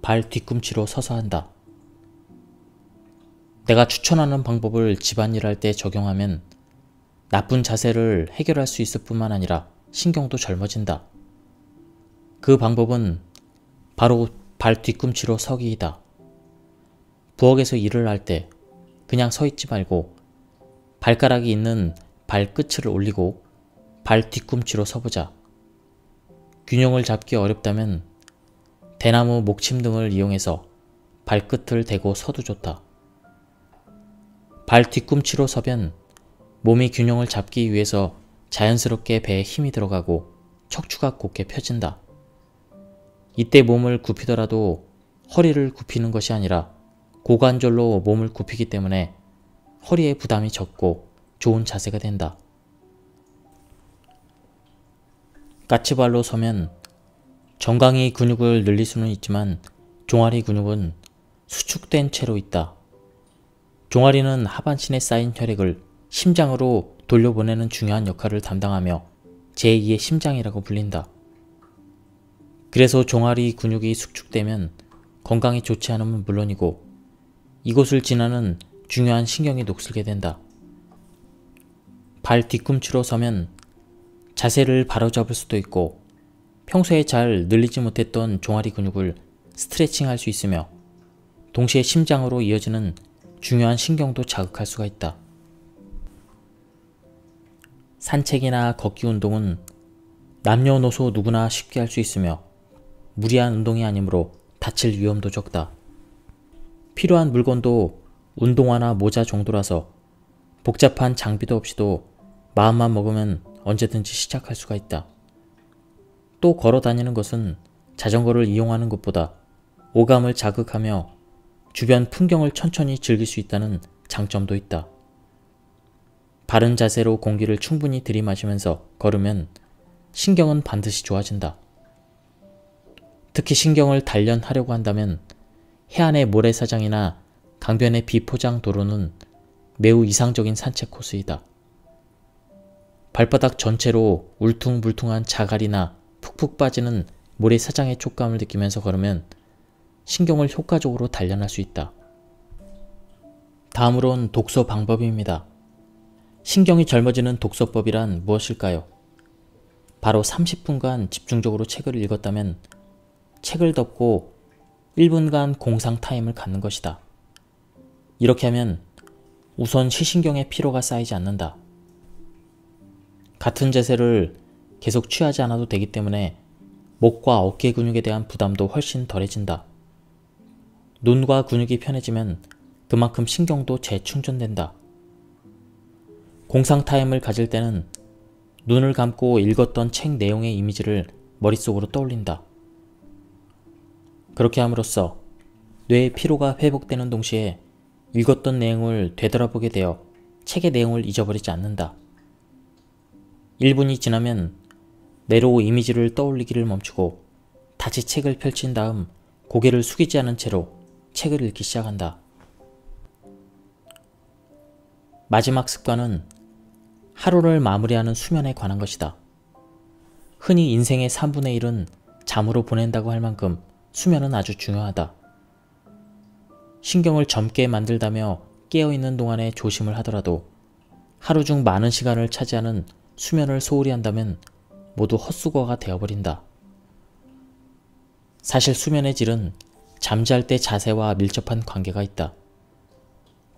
발 뒤꿈치로 서서 한다. 내가 추천하는 방법을 집안일 할 때 적용하면 나쁜 자세를 해결할 수 있을 뿐만 아니라 신경도 젊어진다. 그 방법은 바로 발 뒤꿈치로 서기이다. 부엌에서 일을 할 때 그냥 서 있지 말고 발가락이 있는 발끝을 올리고 발 뒤꿈치로 서보자. 균형을 잡기 어렵다면 대나무 목침 등을 이용해서 발끝을 대고 서도 좋다. 발 뒤꿈치로 서면 몸이 균형을 잡기 위해서 자연스럽게 배에 힘이 들어가고 척추가 곧게 펴진다. 이때 몸을 굽히더라도 허리를 굽히는 것이 아니라 고관절로 몸을 굽히기 때문에 허리에 부담이 적고 좋은 자세가 된다. 까치발로 서면 정강이 근육을 늘릴 수는 있지만 종아리 근육은 수축된 채로 있다. 종아리는 하반신에 쌓인 혈액을 심장으로 돌려보내는 중요한 역할을 담당하며 제2의 심장이라고 불린다. 그래서 종아리 근육이 수축되면 건강이 좋지 않으면 물론이고 이곳을 지나는 중요한 신경이 녹슬게 된다. 발 뒤꿈치로 서면 자세를 바로잡을 수도 있고 평소에 잘 늘리지 못했던 종아리 근육을 스트레칭할 수 있으며 동시에 심장으로 이어지는 중요한 신경도 자극할 수가 있다. 산책이나 걷기 운동은 남녀노소 누구나 쉽게 할 수 있으며 무리한 운동이 아니므로 다칠 위험도 적다. 필요한 물건도 운동화나 모자 정도라서 복잡한 장비도 없이도 마음만 먹으면 언제든지 시작할 수가 있다. 또 걸어 다니는 것은 자전거를 이용하는 것보다 오감을 자극하며 주변 풍경을 천천히 즐길 수 있다는 장점도 있다. 바른 자세로 공기를 충분히 들이마시면서 걸으면 신경은 반드시 좋아진다. 특히 신경을 단련하려고 한다면 해안의 모래사장이나 강변의 비포장 도로는 매우 이상적인 산책 코스이다. 발바닥 전체로 울퉁불퉁한 자갈이나 푹푹 빠지는 모래사장의 촉감을 느끼면서 걸으면 신경을 효과적으로 단련할 수 있다. 다음으론 독서 방법입니다. 신경이 젊어지는 독서법이란 무엇일까요? 바로 30분간 집중적으로 책을 읽었다면 책을 덮고 1분간 공상 타임을 갖는 것이다. 이렇게 하면 우선 시신경의 피로가 쌓이지 않는다. 같은 자세를 계속 취하지 않아도 되기 때문에 목과 어깨 근육에 대한 부담도 훨씬 덜해진다. 눈과 근육이 편해지면 그만큼 신경도 재충전된다. 공상 타임을 가질 때는 눈을 감고 읽었던 책 내용의 이미지를 머릿속으로 떠올린다. 그렇게 함으로써 뇌의 피로가 회복되는 동시에 읽었던 내용을 되돌아보게 되어 책의 내용을 잊어버리지 않는다. 1분이 지나면 뇌로 이미지를 떠올리기를 멈추고 다시 책을 펼친 다음 고개를 숙이지 않은 채로 책을 읽기 시작한다. 마지막 습관은 하루를 마무리하는 수면에 관한 것이다. 흔히 인생의 3분의 1은 잠으로 보낸다고 할 만큼 수면은 아주 중요하다. 신경을 젊게 만들다며 깨어있는 동안에 조심을 하더라도 하루 중 많은 시간을 차지하는 수면을 소홀히 한다면 모두 헛수고가 되어버린다. 사실 수면의 질은 잠잘 때 자세와 밀접한 관계가 있다.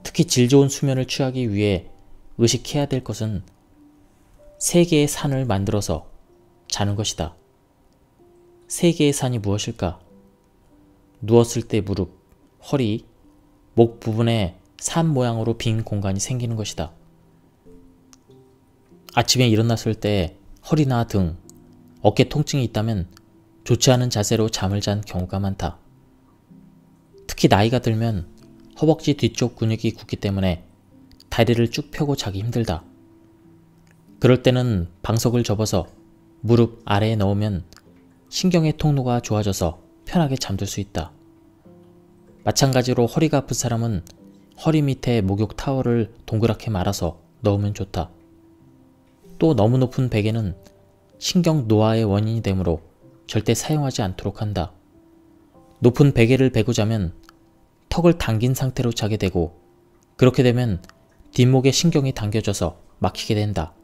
특히 질 좋은 수면을 취하기 위해 의식해야 될 것은 3개의 산을 만들어서 자는 것이다. 3개의 산이 무엇일까? 누웠을 때 무릎, 허리, 목 부분에 산 모양으로 빈 공간이 생기는 것이다. 아침에 일어났을 때 허리나 등, 어깨 통증이 있다면 좋지 않은 자세로 잠을 잔 경우가 많다. 특히 나이가 들면 허벅지 뒤쪽 근육이 굳기 때문에 다리를 쭉 펴고 자기 힘들다. 그럴 때는 방석을 접어서 무릎 아래에 넣으면 신경의 통로가 좋아져서 편하게 잠들 수 있다. 마찬가지로 허리가 아픈 사람은 허리 밑에 목욕 타월을 동그랗게 말아서 넣으면 좋다. 또 너무 높은 베개는 신경 노화의 원인이 되므로 절대 사용하지 않도록 한다. 높은 베개를 베고 자면 턱을 당긴 상태로 자게 되고 그렇게 되면 뒷목에 신경이 당겨져서 막히게 된다.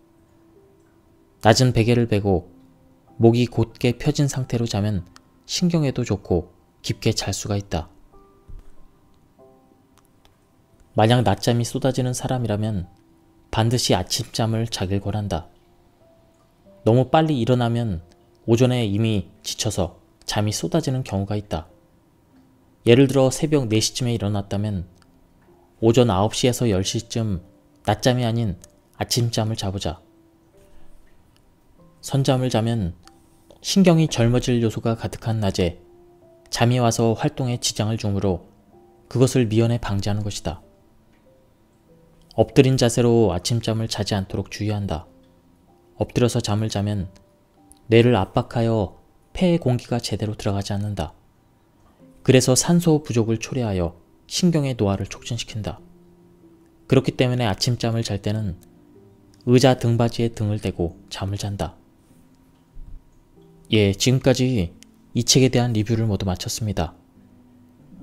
낮은 베개를 베고 목이 곧게 펴진 상태로 자면 신경에도 좋고 깊게 잘 수가 있다. 만약 낮잠이 쏟아지는 사람이라면 반드시 아침잠을 자길 권한다. 너무 빨리 일어나면 오전에 이미 지쳐서 잠이 쏟아지는 경우가 있다. 예를 들어 새벽 4시쯤에 일어났다면 오전 9시에서 10시쯤 낮잠이 아닌 아침잠을 자보자. 선잠을 자면 신경이 젊어질 요소가 가득한 낮에 잠이 와서 활동에 지장을 주므로 그것을 미연에 방지하는 것이다. 엎드린 자세로 아침잠을 자지 않도록 주의한다. 엎드려서 잠을 자면 뇌를 압박하여 폐에 공기가 제대로 들어가지 않는다. 그래서 산소 부족을 초래하여 신경의 노화를 촉진시킨다. 그렇기 때문에 아침잠을 잘 때는 의자 등받이에 등을 대고 잠을 잔다. 예, 지금까지 이 책에 대한 리뷰를 모두 마쳤습니다.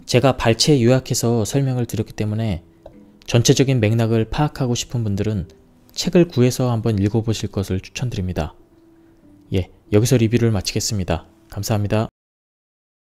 제가 발췌 요약해서 설명을 드렸기 때문에 전체적인 맥락을 파악하고 싶은 분들은 책을 구해서 한번 읽어보실 것을 추천드립니다. 예, 여기서 리뷰를 마치겠습니다. 감사합니다.